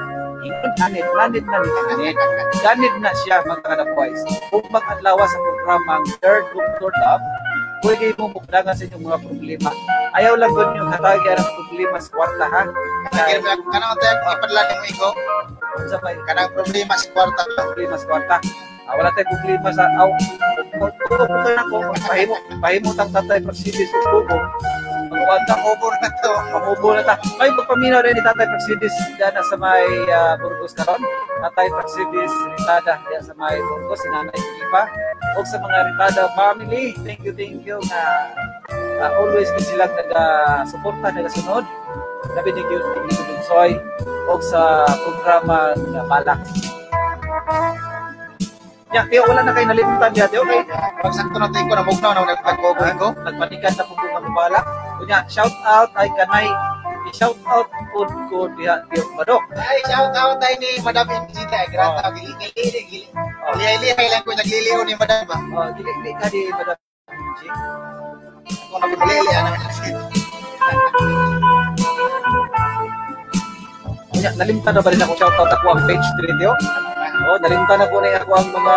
Ganit na siya mga kanapoys. Kung mag-adlawa sa programang Third Doctor Love, pwede mo mukdangan sa inyong mga problema. Ayaw lang doon yung katagyan ng problema sa kwarta ha. Kanang tayo ipadala mo iko. Kanang problema sa kwarta. Problema sa kwarta. Wala tayong problema sa tutupukan ako, pahimutang tatay Praxidis o Bubo. Magwantang ubo na to. Mamubo na ta. May magpaminaw rin ni tatay Praxidis dyan sa may Burgos karon. Tatay Praxidis, Ritada dyan sa may Burgos, si Nanay Ipa. O sa mga Ritada family, thank you na always din silang nag-suporta, nag-sunod. Sabi ni Dunsoy o sa programa na Balak. Ya, tiyo wala na kay nalimutan ya, tiyo kay Pag sakto na tayo ko, namugnaw na nagpag-cover ko. nagpanikan na po mga mabala. Kunya, shout out ay kanay i-shout out po ko diha tiyo Badok. Ay, shout out tayo ni Madam Invisita. Grata, gili-gili. Lihay-lihay lang ko, nagliliho ni Madam ba? Oh, dili ka di Badok. Kung nagulili, anak. Kunya, nalimtan na ba rin ako shout out ako ang page 3 tiyo? Oh, nalimtan na po na ako ang mga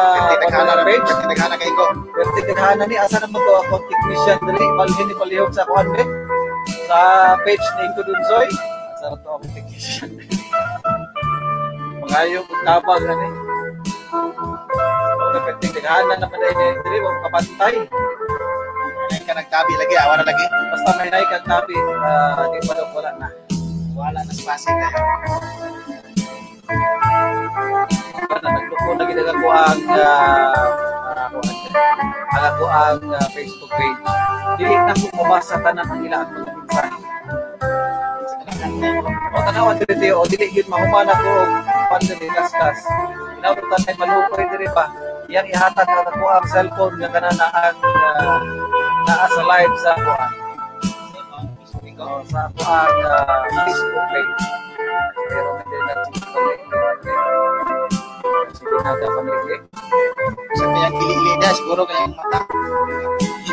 page. Naghana kay ko. Pero tignan ni asa naman to ako technician dali balhin ni palihog sa kuan sa page ni Inko Dunsoy. Asa to ako technician. Mangayo tabag ani. Okay, tignan na pa dai diri mo kapantay. Ay ka nagtabi lagi, awa na lagi. Basta may naik at tabi, di pa daw wala na. Wala na spasig na. Nagluko lagi na ako ang Facebook page. Dili na ko mabasa tanan ang ilang mga mensahe. O tanawan diri o dili gyud mahumana ko og pandemi kaskas. Inautan ay malukoy diri pa. Iyang ihatag na ko ang cellphone nga kanana ang naa sa live sa kuan. Sa kuan Facebook page. Pero hindi na sige na daw pamilya. Sa kanyang gili-gilida, siguro kanyang mata.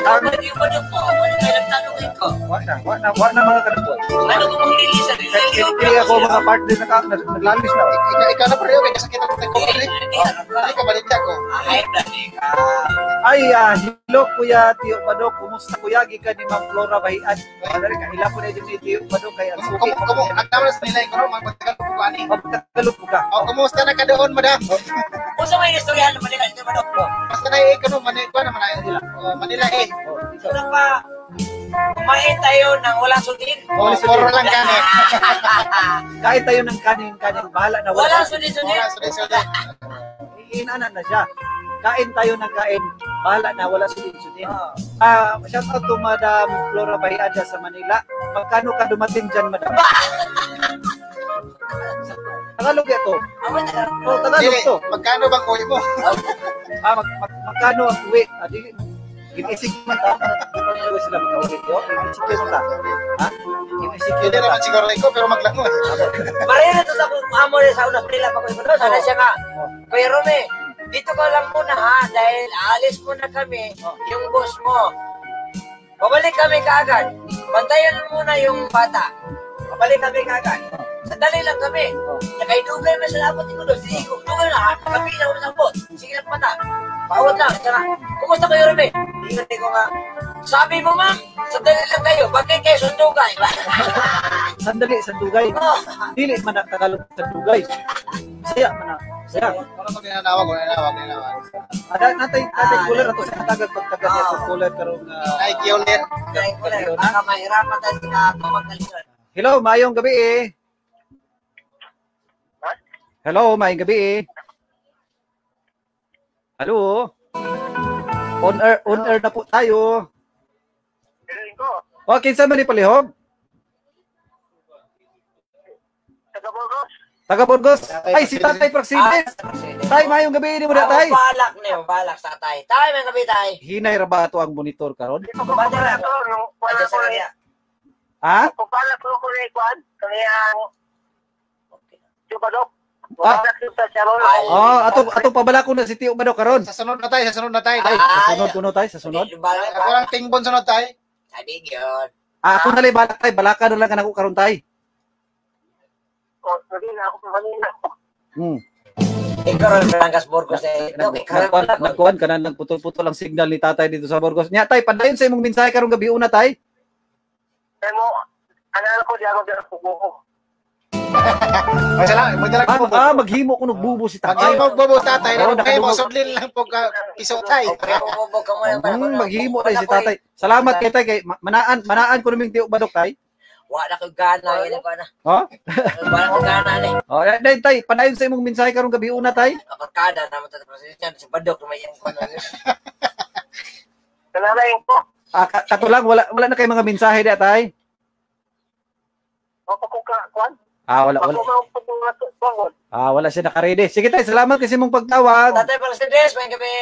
Ano yung Badok po? Ano kayo nagtanong ko? Wa na mga kadagol. Ano ko pong release sa Kaya ako mga partner na naglalis na. Ikaw na pareho, kaya sakit ako tayo. Hindi ka balik ako. Ay, blasi ka. Ay, hello Kuya Tiyo Badok. Kumusta Kuya? Gikan ni Ma'am Flora Bahian. Madali ka, ila po na yun ni Tiyo Badok. Kaya ang suki. Nagtama na sa nila ikaw, magpatagal po ani. Pagkakalog po ka. O, kumusta na ka doon, madam? Kung sa may istorya naman nila, ito Badok po. Basta na ikaw, Manila eh. Ito na pa. Kumain tayo ng walang sudin. Puro lang kanin. Kain tayo ng kanin. Bahala na. Walang sudin-sudin. Wala, sudin-sudin. Iinanan na siya. Kain tayo ng kain. Bahala na. Wala sudin-sudin. Shout out to Madam Flora Bahian sa Manila. Magkano ka dumating dyan, Madam? Tagalog ito. Oh, Tagalog to. Magkano bang uwi mo? Magkano ang uwi? Ginisig man ta. Ano sila magkaulit yo? Ginisig mo ta. Ha? Ginisig Hindi naman siguro ko, pero maglango. Maria na to sa amo sa una Manila pa ko ito. Sana siya nga. Kuya Rome, dito ka lang muna ha dahil aalis muna kami yung boss mo. Babalik kami kaagad. Bantayan muna yung bata. Babalik kami kaagad. Sandali lang kami. Nakaidugay na sa labot ko doon. Sige, kung dugay na, kami na ulit ang bot. Sige lang mata. Bawat lang. Saka, kumusta kayo rin eh? Ingat ko nga. Sabi mo ma'am, sandali lang kayo. Bakit kayo sundugay? Sandali, sandugay. Dili man ang Tagalog sandugay. Saya man na. Saya. Para pag ninanawag. Natay kuler ato sa tagag pagtaga niya sa kuler karong Ay, kioler. Baka mahirapan tayo sa pamagkalisan. hello, mayong gabi eh. Hello, mayong gabi eh. Hello. On air na po tayo. Okay, saan man ipalihog? Taga Burgos. Ay, si Tatay Praxidez. Tay, mayong gabi ni mo na tay. Balak sa tay. Tay, may gabi tay. Hinay ra ba ato ang monitor karon? Badala ko. Adya sa kanya. Ha? Kupala ko ko ni Kwan, kaniyang Badok. Ato pabala ko na si Tiyo Badok karon. Sa sunod na tayo. Ay, sa sunod kuno tay, sa sunod. Ako lang tingbon sunod tayo. Sabi yun. Ako nalay balak tay, balaka na lang kanako karon tay. Ikaw rin Batangas Burgos eh. Nagkuhan ka na lang putol-putol ang signal ni tatay dito sa Burgos. Nya tay, padayon sa imong mensahe karong gabi una tay. Ano ko diyan ko ko. Maghimo ko nagbubo si tatay. Magbubo tatay. Kaya mo sudlin lang po piso tay. Maghimo tay si tatay. Salamat kay tay kay manaan ko naming Tiyo Badok tay. Wala ko gana yan ko na. Ha? Wala ko gana ni. Oh, dai tay, padayon sa imong mensahe karong gabi una tay. Barkada naman ta president si Badok may yang ko na. Kanalain ko. Kato lang wala na kay mga mensahe da tay. Ako ko Kwan. Wala. Wala siya naka-ready. Sige tayo, salamat kasi mong pagtawag. Tatay Mercedes, may gabi.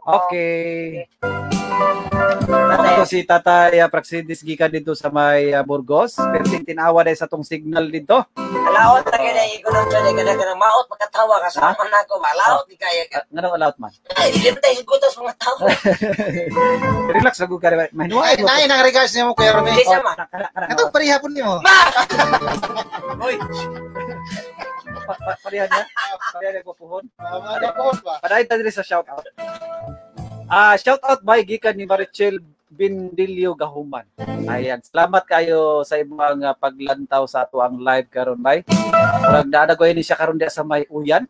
Okay. Ito si Tatay Praxidis gikan dito sa may Burgos. Pero tinawa dahil sa tong signal dito. Alaot na kaya na ikulang siya. Kada ka ng maot, magkatawa ka sa man ako. Malaot, di kaya ka. Nga nang alaot man. Ay, hindi tayo sigutas mga tao. Relax, lagu ka rin. Mahinuay mo. Nay, nang regards niyo mo, Kuya Rome. Hindi siya, ma. Ito, parihapon niyo. Hoy. Parihan niya. Parihan niya ko puhon. Padahin tayo rin sa shoutout. Shoutout by gikan ni Marichel Bindilio Gahuman. Ayan, salamat kayo sa imong paglantaw sa ato ang live karon bay. Murag daadagoy ni siya karon dia sa may Uyan.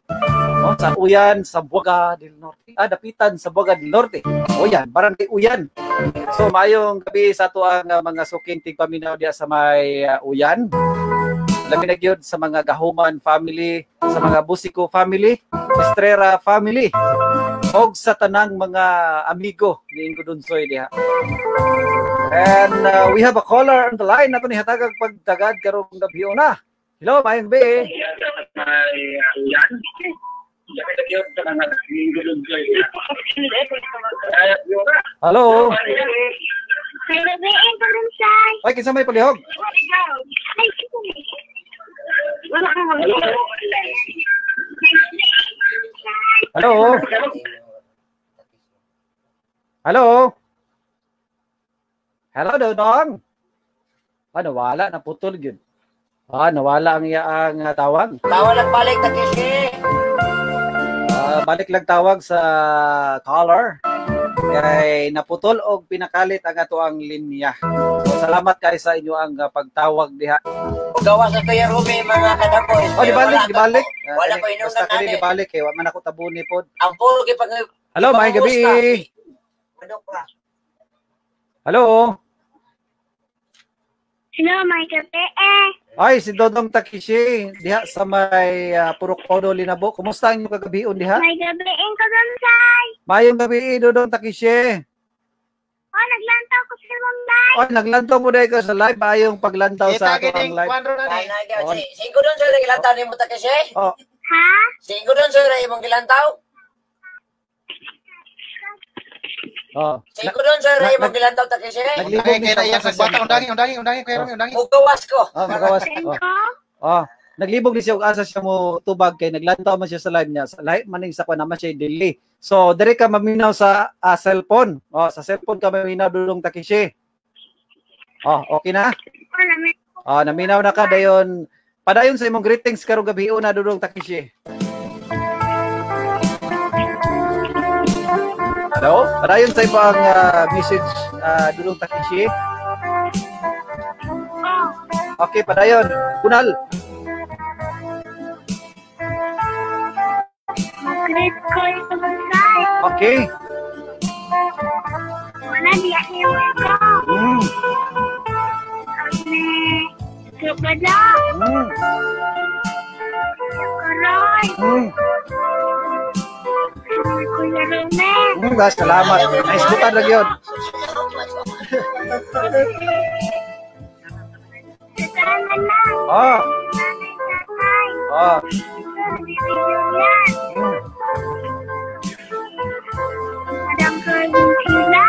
No, sa Uyan sa Buga del Norte. Dapitan sa Buga del Norte. Uyan, barangay Uyan. So mayong gabi sa ato ang mga suking tigpaminaw dia sa may Uyan. Labi na gyud sa mga Gahuman family, sa mga Busico family, Estrera family, og sa tanang mga amigo ni Ingo Dunsoy diha. And we have a caller on the line nato ni hatagag pagtagad karong gabi na. Hello, mayong be. Hello. Ay, kinsa may palihog? Hello. Hello. Hello, Dodong. Nawala, naputol yun. Nawala ang iyaang tawag. Tawag lang balik na kasi. Balik lang tawag sa caller. Kay naputol og pinakalit ang ato ang linya. So, salamat kay sa inyo ang pagtawag diha. Gawa sa Kuya Rome mga kadapoy. Dibalik. Wala ko inong basta kini dibalik kay wa man ako tabuni pod. Ang puro gipag. Hello, may gabi. Hello. Hello, may gabi. Ay, si Dodong Takishi diha sa may Purok Odo Linabo. Kumusta ang inyong kagabion diha? May gabi ko gamsay. Mayong gabi, Dodong Takishi. Naglantaw ko sa live. Naglantaw mo dahil ka sa live. Mayong paglantaw sa ato ang live. Singko doon sir, gilantaw ni mo ta kasi? Ha? Singko doon sir, imong gilantaw? Singko doon sir, imong gilantaw ta kasi? Naglibog ni siya sa Undangin, Kuya Rome, undangin. Mugawas ko. Magawas. Naglibog ni siya ug asa siya mo tubag kay naglantaw man siya sa live niya. Sa live maning sa naman siya delay. So dire ka maminaw sa cellphone. Sa cellphone ka maminaw Dodong Takishi. Okay na? Naminaw na ka dayon. Padayon sa imong greetings karong gabi na Dodong Takishi. Hello? Padayon sa imong message Dodong Takishi. Okay, padayon. Kunal. Mag-greet ko ito gamsay. Okay. Wala diya niyo ito. Kapada. Karoy. Kuya Rome. Salamat. Nice butan lang yun. Sana lang. Madam Carlin sila.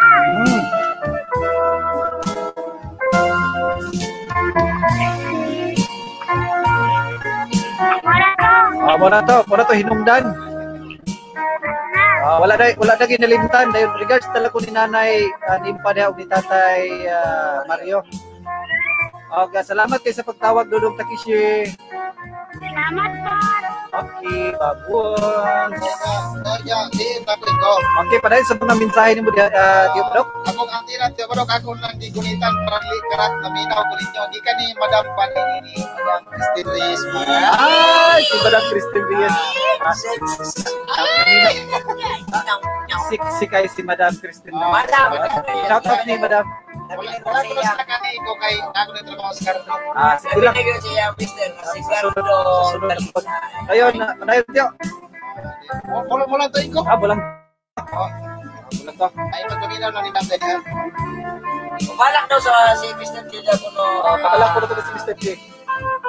Wala to hinungdan. Wala na ginalimtan dayon regards talaga ko ni nanay nimpa niya og ni tatay Mario. Salamat kay sa pagtawag Dodong Takishi. Salamat po. Okay, babon. Okay, padayon sa mga mensahe nimo Tio Dok. Akong antiran Tio Dok, ako lang gigunitan para karat na minaw ko ninyo. Gikan ni Madam Panini, Madam Christine Reyes. Si Madam Christine Reyes. Si kay si Madam Christine. Shout out ni Madam. Wala ko sa kanay ko kay ako na trabaho sa karto. Sige lang. Ayun, padayon Tio. Wala to iko. Bulang. Bulang to. Ay pagkabila na ni Tatay niya. Balak daw sa si Mr. Tila ko no. Balak ko to si Mr. T.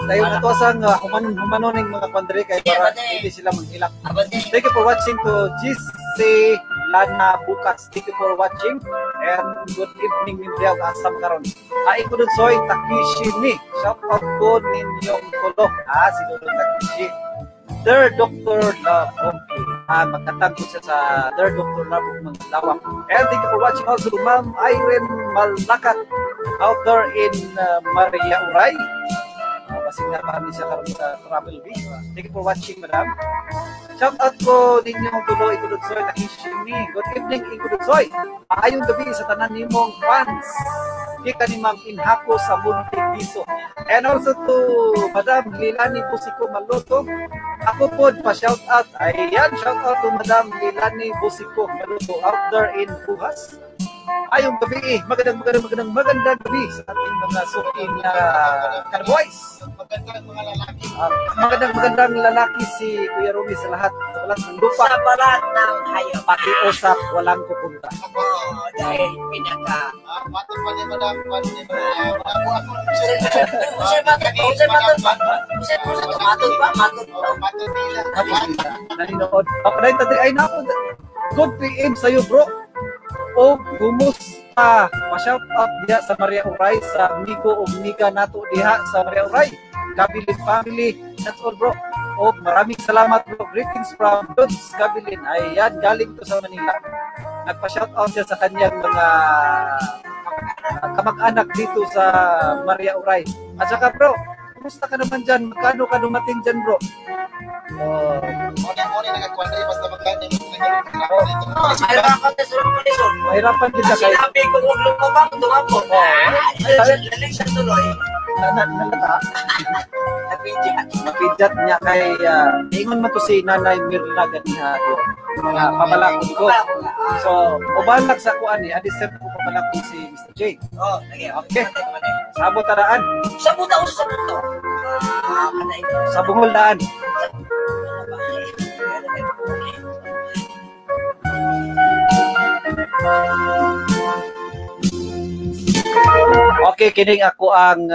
Tayo na to asang humanon ng mga kwandre kay para hindi sila manghilak. Thank you for watching to GC Lana Bukas. Thank you for watching and good evening ninyo asam karon. Ay ko dun soy Takishi ni. Shout out ko ninyong tulo. Si Dudong Takishi. Third Doctor Labong. Magkatag ko siya sa Third Doctor Labong Manglawak. And thank you for watching also to Ma'am Irene Malakat out there in Maria Uray. Masing nga kami siya karon sa Travel Bee. Thank you for watching, madam. Shout out ko ninyong tulo Ikududsoy Takishimi. Good evening Ikududsoy. Ayong gabi sa tanan nimong fans. Kika ni Ma'am Inhako sa Munti Piso. And also to Madam Lilani Busiko Maluto. Ako po pa shout out. Ayan, shout out to Madam Lilani Busiko Maluto out there in Bukas. Ayong gabi, magandang gabi sa ating mga suking cowboys. Magandang lalaki si Kuya Rumi sa lahat ng lupa. Sa balat ng hayop. Pakiusap, walang pupunta. Dahil pinaka. Matod pa niya, madam. Matod nila. Naninood. Dahil tatay, ay naku, good PM sa'yo, bro. O kumusta? Pa-shout out diha sa Maria Uray sa amigo o amiga nato diha sa Maria Uray. Kabilin family. That's all, bro. O maraming salamat, bro. Greetings from Dudes Kabilin. Ayan, galing to sa Manila. Nagpa-shout out siya sa kanyang mga kamag-anak dito sa Maria Uray. At saka, bro, kumusta ka naman dyan? Magkano ka dumating dyan, bro? Muna nagkakwanda basta magkano mahirapan din na kayo. Sinabi ko huwag lumabang dumapot. Laling siya tuloy. Nalata. Napidjat niya kay ingon man to si Nanay Mirna ganiha pabalakon ko. So, ubalak sa kuan ni adisep ko pabalakon si Mr. J. Okay. Sabot taraan. Sabot. Sa bungol daan. Okay, kining ako ang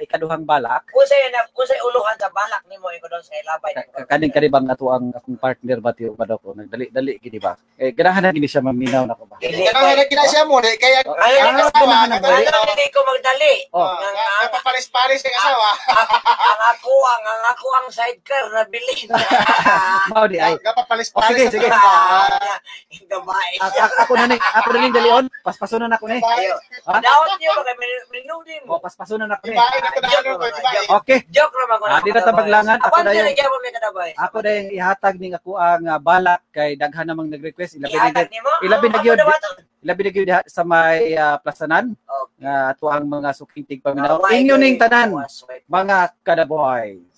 ikaduhang balak. Usay uluhan sa balak nimo iko don sa ilabay. Kaning karibang ato ang akong partner ba tiyo ba ko nagdali-dali gid ba. Ganahan na gid siya maminaw nako ba. Ganahan na gid siya mo kaya hindi ko magdali. Napapalis-palis ang asawa. Ang ako ang sidecar na bilhin. Mao di ay. Napapalis-palis. Sige. Ako na ning dalion. Paspasonan ako ni. Daot niyo ba kay minudin mo. Paspasonan ako ni. Okay. Joke ra man ko. Di na tabaglangan ako dayon. Ako dayon ihatag ning ako ang balak kay daghan namang nag-request ilabi na gyud sa may plasanan nga ato ang mga suking tigpaminaw. Inyo ning tanan mga kadaboys.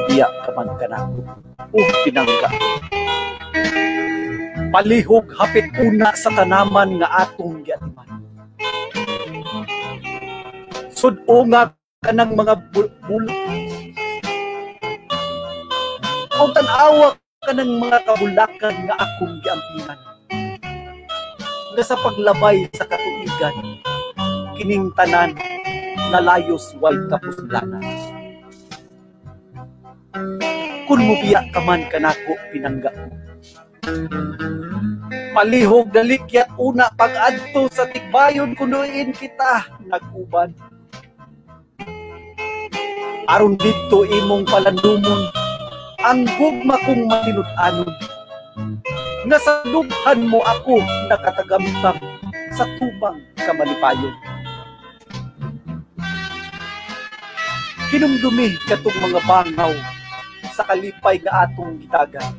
Biya kaman kanako. Pinangga. Palihog hapit una sa tanaman nga atong giatiman. Sud-unga kanang mga o tan-awa kanang mga kabulakan nga akong giampinan. Nga sa paglabay sa katuigan, kining tanan nalayos way kapuslanan. Kun mubiya ka man kanako pinangga. Malihog dalikyat una pag-adto sa tigbayon kunuin kita nag-uban. Aron dito imong palandumon ang gugma kong matinud-anon. Nga sa dughan mo ako nakatagamtam sa tubang kamalipayon. Kinumdumi katong mga bangaw sa kalipay nga atong gitagan.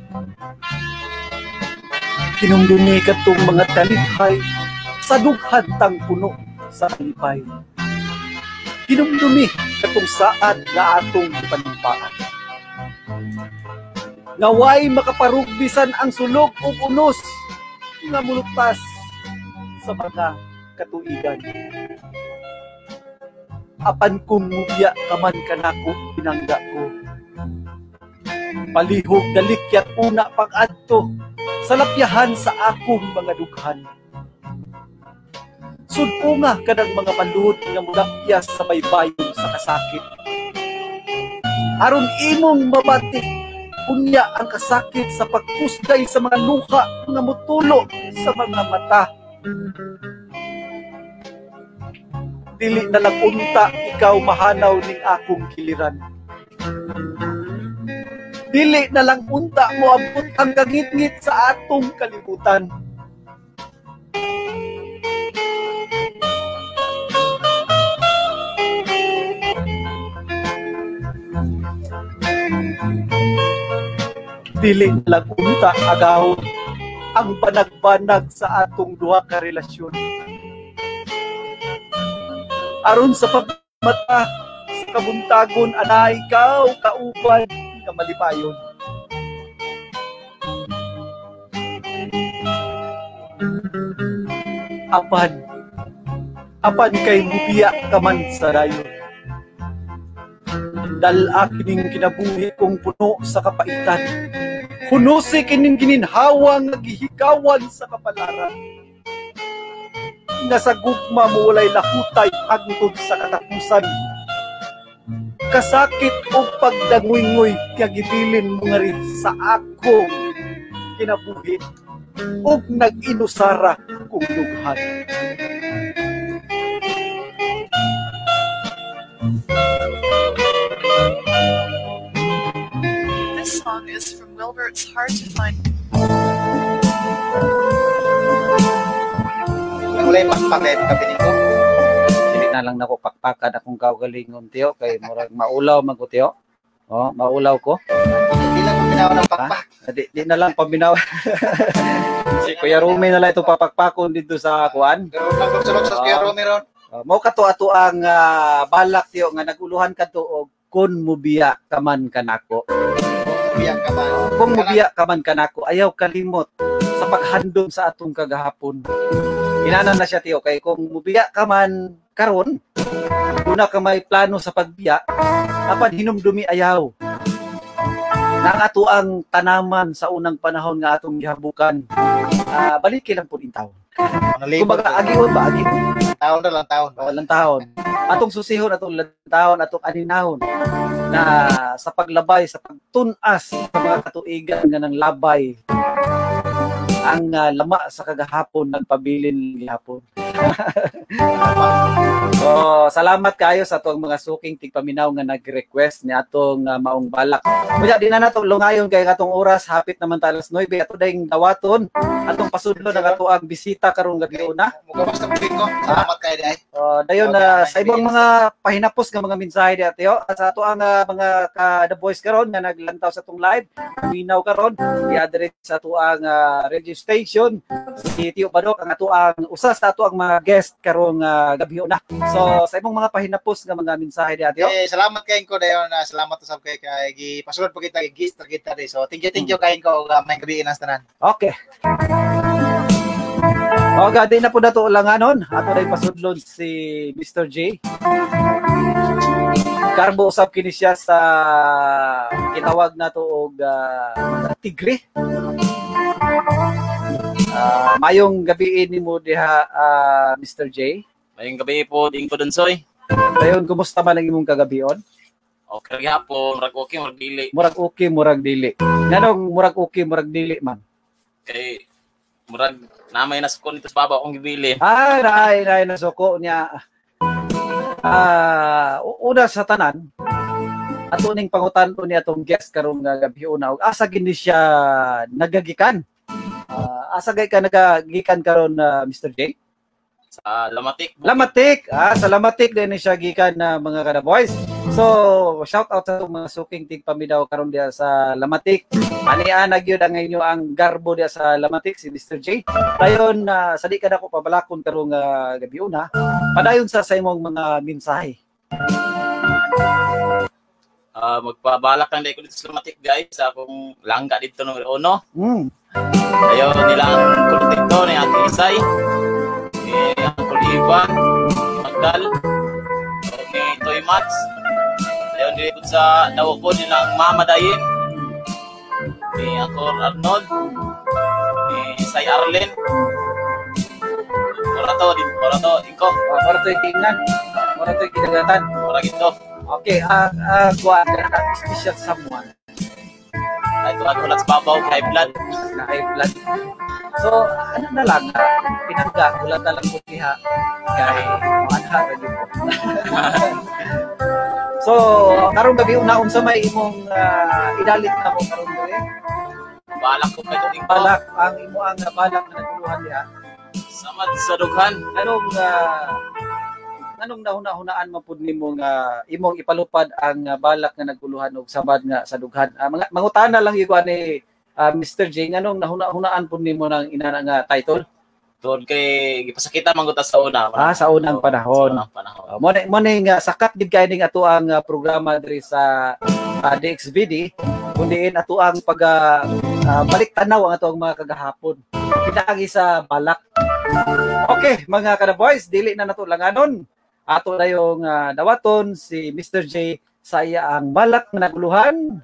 Kinumdumi katong mga talipay sa dughan tang puno sa kalipay. Kinumdumi katong saad nga atong panimpaan. Naway makaparugbisan ang sulog o unos nga muluktas sa mga katuigan. apan kung mubiya kaman kanako pinangga ko. Palihog dalikyat una pag-adto sa lapyahan sa akong mga dughan. Sudpo nga kanang mga paluhod nga mulapyas sa baybayon sa kasakit. Aron imong mabatik unya ang kasakit sa pagkusday sa mga luha nga mutulo sa mga mata. Dili na lang unta ikaw mahanaw ning akong giliran. Dili na lang unta mo abot ang kagitngit sa atong kalibutan. Dili na lang unta agaw ang banag-banag sa atong duha ka relasyon. Aron sa pagmata sa kabuntagon anay ikaw kauban nga malipayon. Apan kay mubiya ka man sa dayon. Dal-a kining kinabuhi kong puno sa kapaitan. Hunusi kining gininhawa nga gihigawan sa kapalaran. Nga sa gugma mo walay lahutay hangtod sa katapusan. Kasakit o pagdangoy-ngoy nga gibilin mo nga rin sa akong kinabuhi o nag-inusara kong lughan. This song is from Wilbert's Hard to Find. Ang ulay pakpakay kapiling ko. Dili na lang nako pakpakan akong kaugalingon tiyo kay murag maulaw man ko tiyo. Oh, maulaw ko. Hindi lang kung binaw ng pakpak. Di na lang pambinaw. Si Kuya Rumi na lang ito papakpakon dito sa kuan. Pero nagsulok sa Kuya Rumi ron. Mao kato ato ang balak tiyo nga naguluhan kadto og kun mubiya kaman kanako. Mubiya ka man. Kung mubiya kaman kanako, ayaw kalimot sa paghandom sa atong kagahapon. Inanan na siya tiyo kay kung mubiya kaman karon, una ka may plano sa pagbiya, apan hinumdumi ayaw. Nang ato ang tanaman sa unang panahon nga atong gihabukan, balikin lang po in taon. Kumbaga, agion ba? Agion. Taon na lang taon. Walang taon. Atong susihon, atong lantaon, atong aninahon na sa paglabay, sa pagtunas sa mga katuigan nga ng labay ang lama sa kagahapon nagpabilin gihapon. So, salamat kayo sa atong mga suking tigpaminaw nga nag-request ni atong maong balak. Kuya, di na nato lungayon kay atong oras, hapit naman talas 9 ato dayong dawaton atong pasudlo ng ato ang bisita karong gabi una. Muga basta pugin ko. Salamat kayo day. Dayon sa ibang mga pahinapos nga mga mensahe di ato sa ato ang mga ka The Voice karon nga naglantaw sa atong live, minaw karon, i-address sa ato ang registration si Tio Badok ang ato ang usa sa ato ang mga guest karong gabi una. So sa imong mga pahinapos nga mga mensahe di ato. Salamat kayo ko dayon. Salamat usab kay gipasulod pa kita gist kita day. So thank you kayo ko may gabi inas tanan. Okay. O gadi na po dato lang anon. Ato day pasudlon si Mr. J. Karbo usab kini siya sa kitawag nato og tigre. Mayong gabi nimo diha Mr. J. Mayong gabi po ding ko Donsoy. Dayon kumusta man ang imong kagabion? Okay po, murag okay, murag dili. Murag okay, murag dili. Nganong murag okay, murag dili man? Kay murag namay na suko nito sa baba akong gibili. Nay na suko niya. Una sa tanan, ato ning pangutan ni atong guest karong gabi una og asa gini siya nagagikan. Asa gay ka nagagikan karon Mr. J? Sa Lamatik. Lamatik. Sa Lamatik din siya gikan na mga kada boys. So, shout out sa mga suking tigpamidaw karon diya sa Lamatik. Ani-anag yun ang inyo ang garbo diya sa Lamatik si Mr. J. Dayon sa di ka na ko pabalakon karong gabi una. Padayon sa imong mga mensahe. Magpabalak lang dahil ko dito sa Lamatik guys sa akong langga dito ng Ono. Ayaw nila ang kultito ni Ate Isay, ang Kuliban, Magdal, Max. Dayon dili ko sa daw ko nilang Mama Dayin. Ni Akor Arnold. Ni Say Arlen. Ora to iko. Para to tingnan. Para to kinagatan. Ora gito. Okay, kuha ka special someone. Ito ako lang sa babaw, high blood. Na high blood. So, ano na lang, pinangga, wala na lang kutiha. Kaya, maanha na dito. So, karong gabi unaon sa may imong idalit na mo karong gabi. Balak ko kayo ning Balak, ang imo ang balak na nagtuluhan niya. Samad sa dughan. Anong nahuna-hunaan man pud nimo nga imong ipalupad ang balak nga naguluhan og samad nga sa dughan. Mangutana lang gyud ni Mr. J, anong nahuna-hunaan pud nimo nang inana nga title? Tuod kay gipasakitan man gud sa una. Sa unang panahon. Mo nga sakat gid kay ning ato ang programa diri sa DXVD kundiin ato ang balik tanaw ang ato ang mga kagahapon. Pinaagi sa balak. Okay, mga kada-boys, dili na nato langanon. Ato na yung dawaton si Mr. J sa iya ang balak na naguluhan.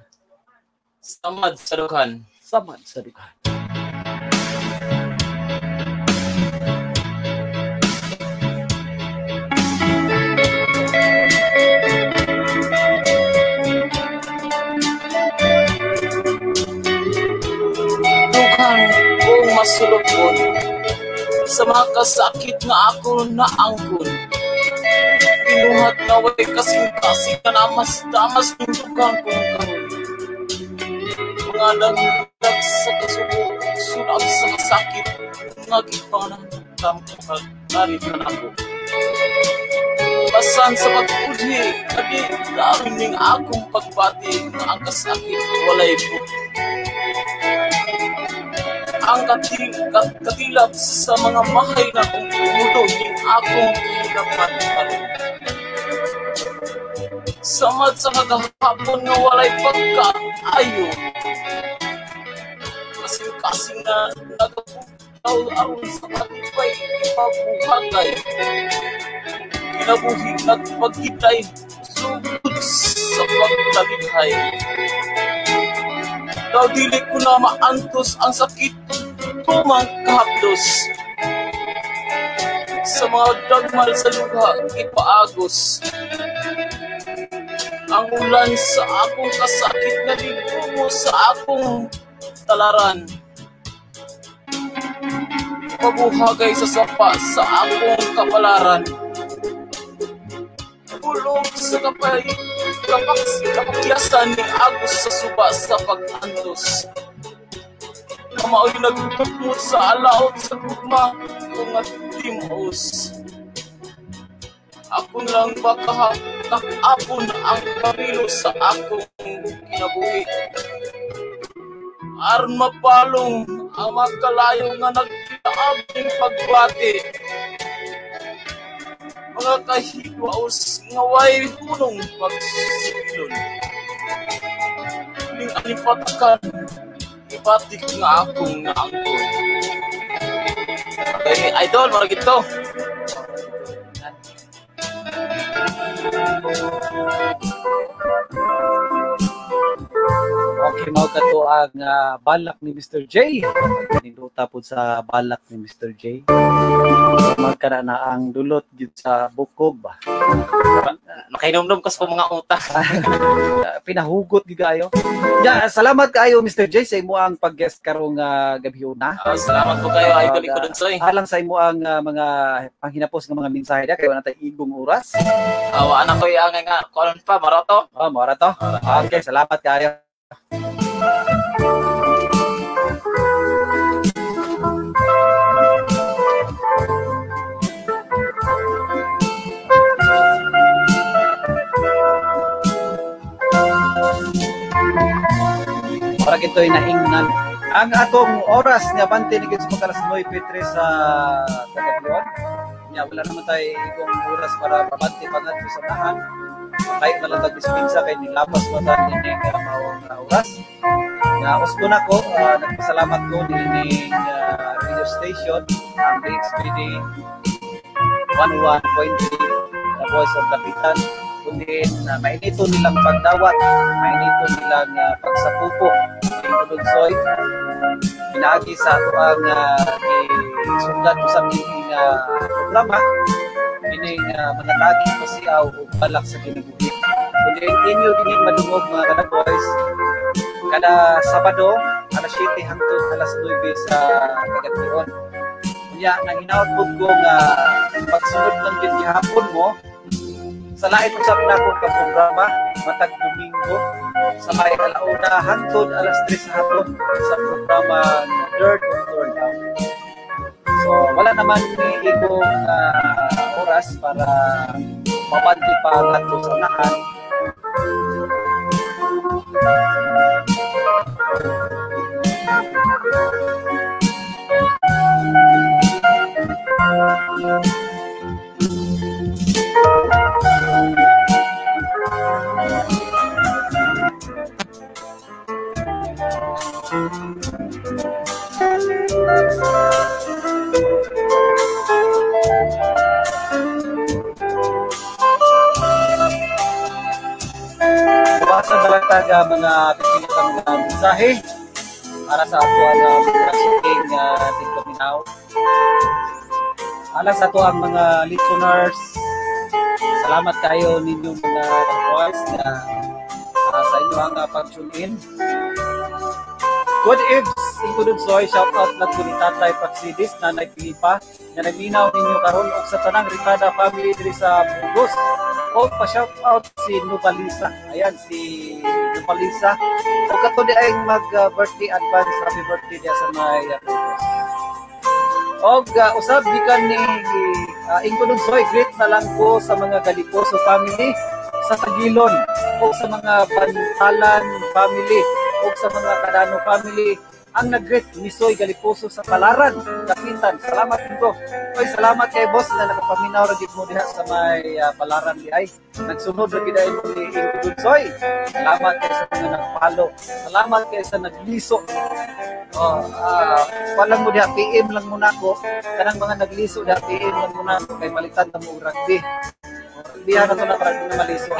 Samad sa dughan. Samad sa dughan. Dughan kong masulupon sa mga kasakit nga ako naangkon. Pinuhat na way kasing-kasing ka na mas damas ng dughan kong karoon. Mga nagdag sa kasubo, sunag sa kasakit, nagipang narit na ako. Basan sa pag-uli, kadi darining akong pagbati na ang kasakit walay po. Ang katilap sa mga mahay na kung tumulong din akong kinapan. Samad sa kagahapon nga walay pagkaayo. Kasing-kasing na nagaputaw aron sa matibay ipabuhatay. Kinabuhi at pagkitay sugod sa pagtalikhay. Daw dili ko na maantos ang sakit tumang kahaplos. Sa mga dagmal sa luha ipaagos. Ang ulan sa akong kasakit na libumo sa akong talaran. Pabuhagay sa sapa sa akong kapalaran. Bulog sa kapakyasan ni agos sa suba sa pag-antos. Kamaoy nagtutupot sa alaot sa tugma kung at timos. Ako lang baka nakapon ang pamilo sa akong kinabuhi. Aron mapalong ang makalayo nga nagtaabing pagbati. Mga kahigwaos nga way hunong pagsiklon. Ning alipatakan, ipatik nga akong naangkon. Okay, idol, marag ito. Okay, mao kato ang balak ni Mr. J. Niluta po sa balak ni Mr. J. Magkara na ang dulot gyud sa bukog ba. Nakainomdom ko sa mga utak. Pinahugot gyud kayo. Salamat kayo Mr. J sa imo ang pag-guest karong gabi una. Salamat po kayo idol ko dun soy. Alang sa imo ang mga panghinapos nga mga mensahe da kay wala tay igong oras. Anak ko yang nga kuan pa marato. Marato. Okay, salamat kayo. Para kito'y naingnan. Ang atong oras nga bante ni sa pagkalas 9:03 sa kagabion. Wala naman tayo igong oras para pabante pangadto sa tahan. Kahit na lang tag-dispensa kay nilapas mo tayo nining mga oras. Uspo na ko, nagpasalamat ko nining radio station, ang DXPD 11.3, The Voice of Kapitan. din mainito nilang pagdawat, mainito nilang pagsapupo ng Tudunsoy. Pinaagi sa ato ang isundan sa piling programa, pining manatagi pa siya o balak sa kinabuhi. Kung inyo din madungog mga kanaboys, kada Sabado, alas 7 hangtod alas 9 sa kagabion. Kunya, nanginaot po ko nga pagsunod ng gihapon mo, sa lain usap na akong programa, matag Domingo, sa may alauna hangtod alas 3 sa hapon sa programa Third of Turn Down. So, wala naman ni ikong oras para mapanti pa nato sa nahan. Bawasan balagtaga mga pipilitan mga mensahe para sa ato ang suking tingkaminaw. Ala sa ato ang mga listeners, salamat kayo ninyong mga voice na sa inyo ang pag-tune in. Good eves, included soy, shout out lang ko ni Tatay Paksidis, Nanay Pilipa, na nagminaw ninyo karon og sa tanang Ricada family diri sa Burgos. O pa-shout out si Nubalisa. Ayan, si Nubalisa. O kato di ay mag-birthday advance. Happy birthday niya sa may Burgos. O usab gikan ni Ingkudon Soy, great na lang ko sa mga Galiposo family sa Tagilon o sa mga Bantalan family o sa mga Kadano family ang nag-greet ni Soy Galiposo sa Palaran, Kapitan. Salamat ko. Oy, salamat kay boss na nakapaminaw ra gid mo diha sa may Palaran di ay. Nagsunod ra gid ay mo ni Ingkudon Soy. Salamat kay sa mga nagpalo. Salamat kay sa nagliso. Walang mo diha PM lang muna ko. Kanang mga nagliso diha PM lang muna ko kay malitan ta mo rugby. Biya na to na para na maliso.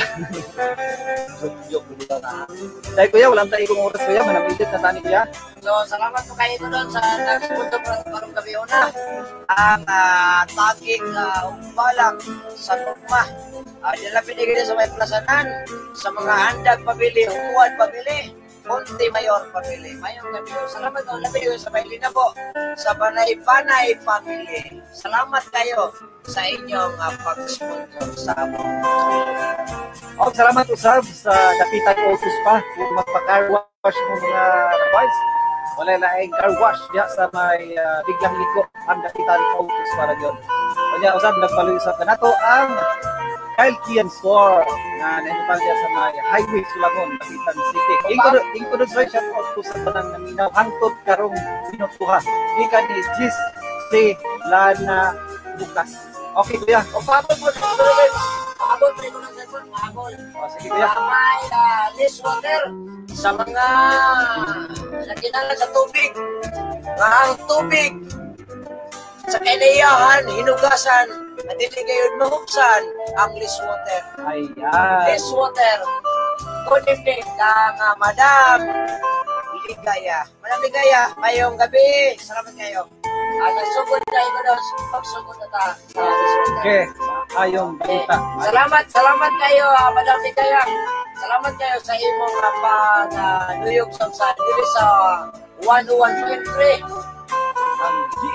Joke dito na. Dahil kuya, walang tayo kong oras kuya, manamilit na tani kuya. So, salamat po kayo doon sa nagsundo parang gabi una. Ang tagig umbalak sa lugma. Dila pinigil sa may plasanan, sa mga handag pabili, hukuan pabili, Monte Mayor pabili. Mayong gabi. Salamat po labi sa Maylina po, sa Panay family. Salamat kayo sa inyong pag-sponsor sa amon. Salamat usab sa Dapitan Autos pa kung magpa-car wash mo mga boys. Wala laing car wash diya sa may biglang liko ang Dapitan Autos para yun. Kanya usab nagpaloy sa kanato ang Kyle Kian Store na nangyayang diya sa may Highway Sulangon, Dapitan City. Ingkudod sa shout out ko sa tanang naminaw hangtod karong minutuha. Gikan ni Gis si Lana Bukas. Okay, kuya. Pabot mo sa tuloy. Pabot mo ng cellphone. Pabot. Sige, kuya. May list water sa mga nakinala sa tubig. Ang tubig sa kailayahan, hinugasan, at hindi kayo mahuksan ang list water. Ayan. List water. Good evening, Madam Ligaya. Madam Ligaya, ngayong gabi, salamat kayo. Nagsugod tayo ko daw, pagsugod na ta. Okay, ayong balita. Salamat kayo, Madam Ligaya. Salamat kayo sa imong pag-nuyog sa diri sa 101.3.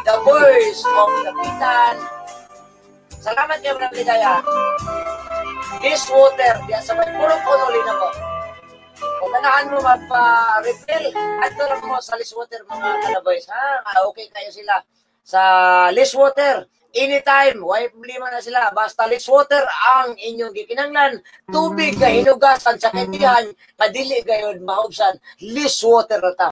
The Voice of Kapitan. Salamat kayo, Madam Ligaya. This water, diya sa may puro-puno na po. Kung ganahan mo magpa-refill, ato lang mo sa list water mga kalaboys. Okay kayo sila sa list water. Anytime, why problema na sila. Basta list water ang inyong gikinanglan. Tubig ka hinugasan sa kandihan, kadili gayon maubsan. List water na ta.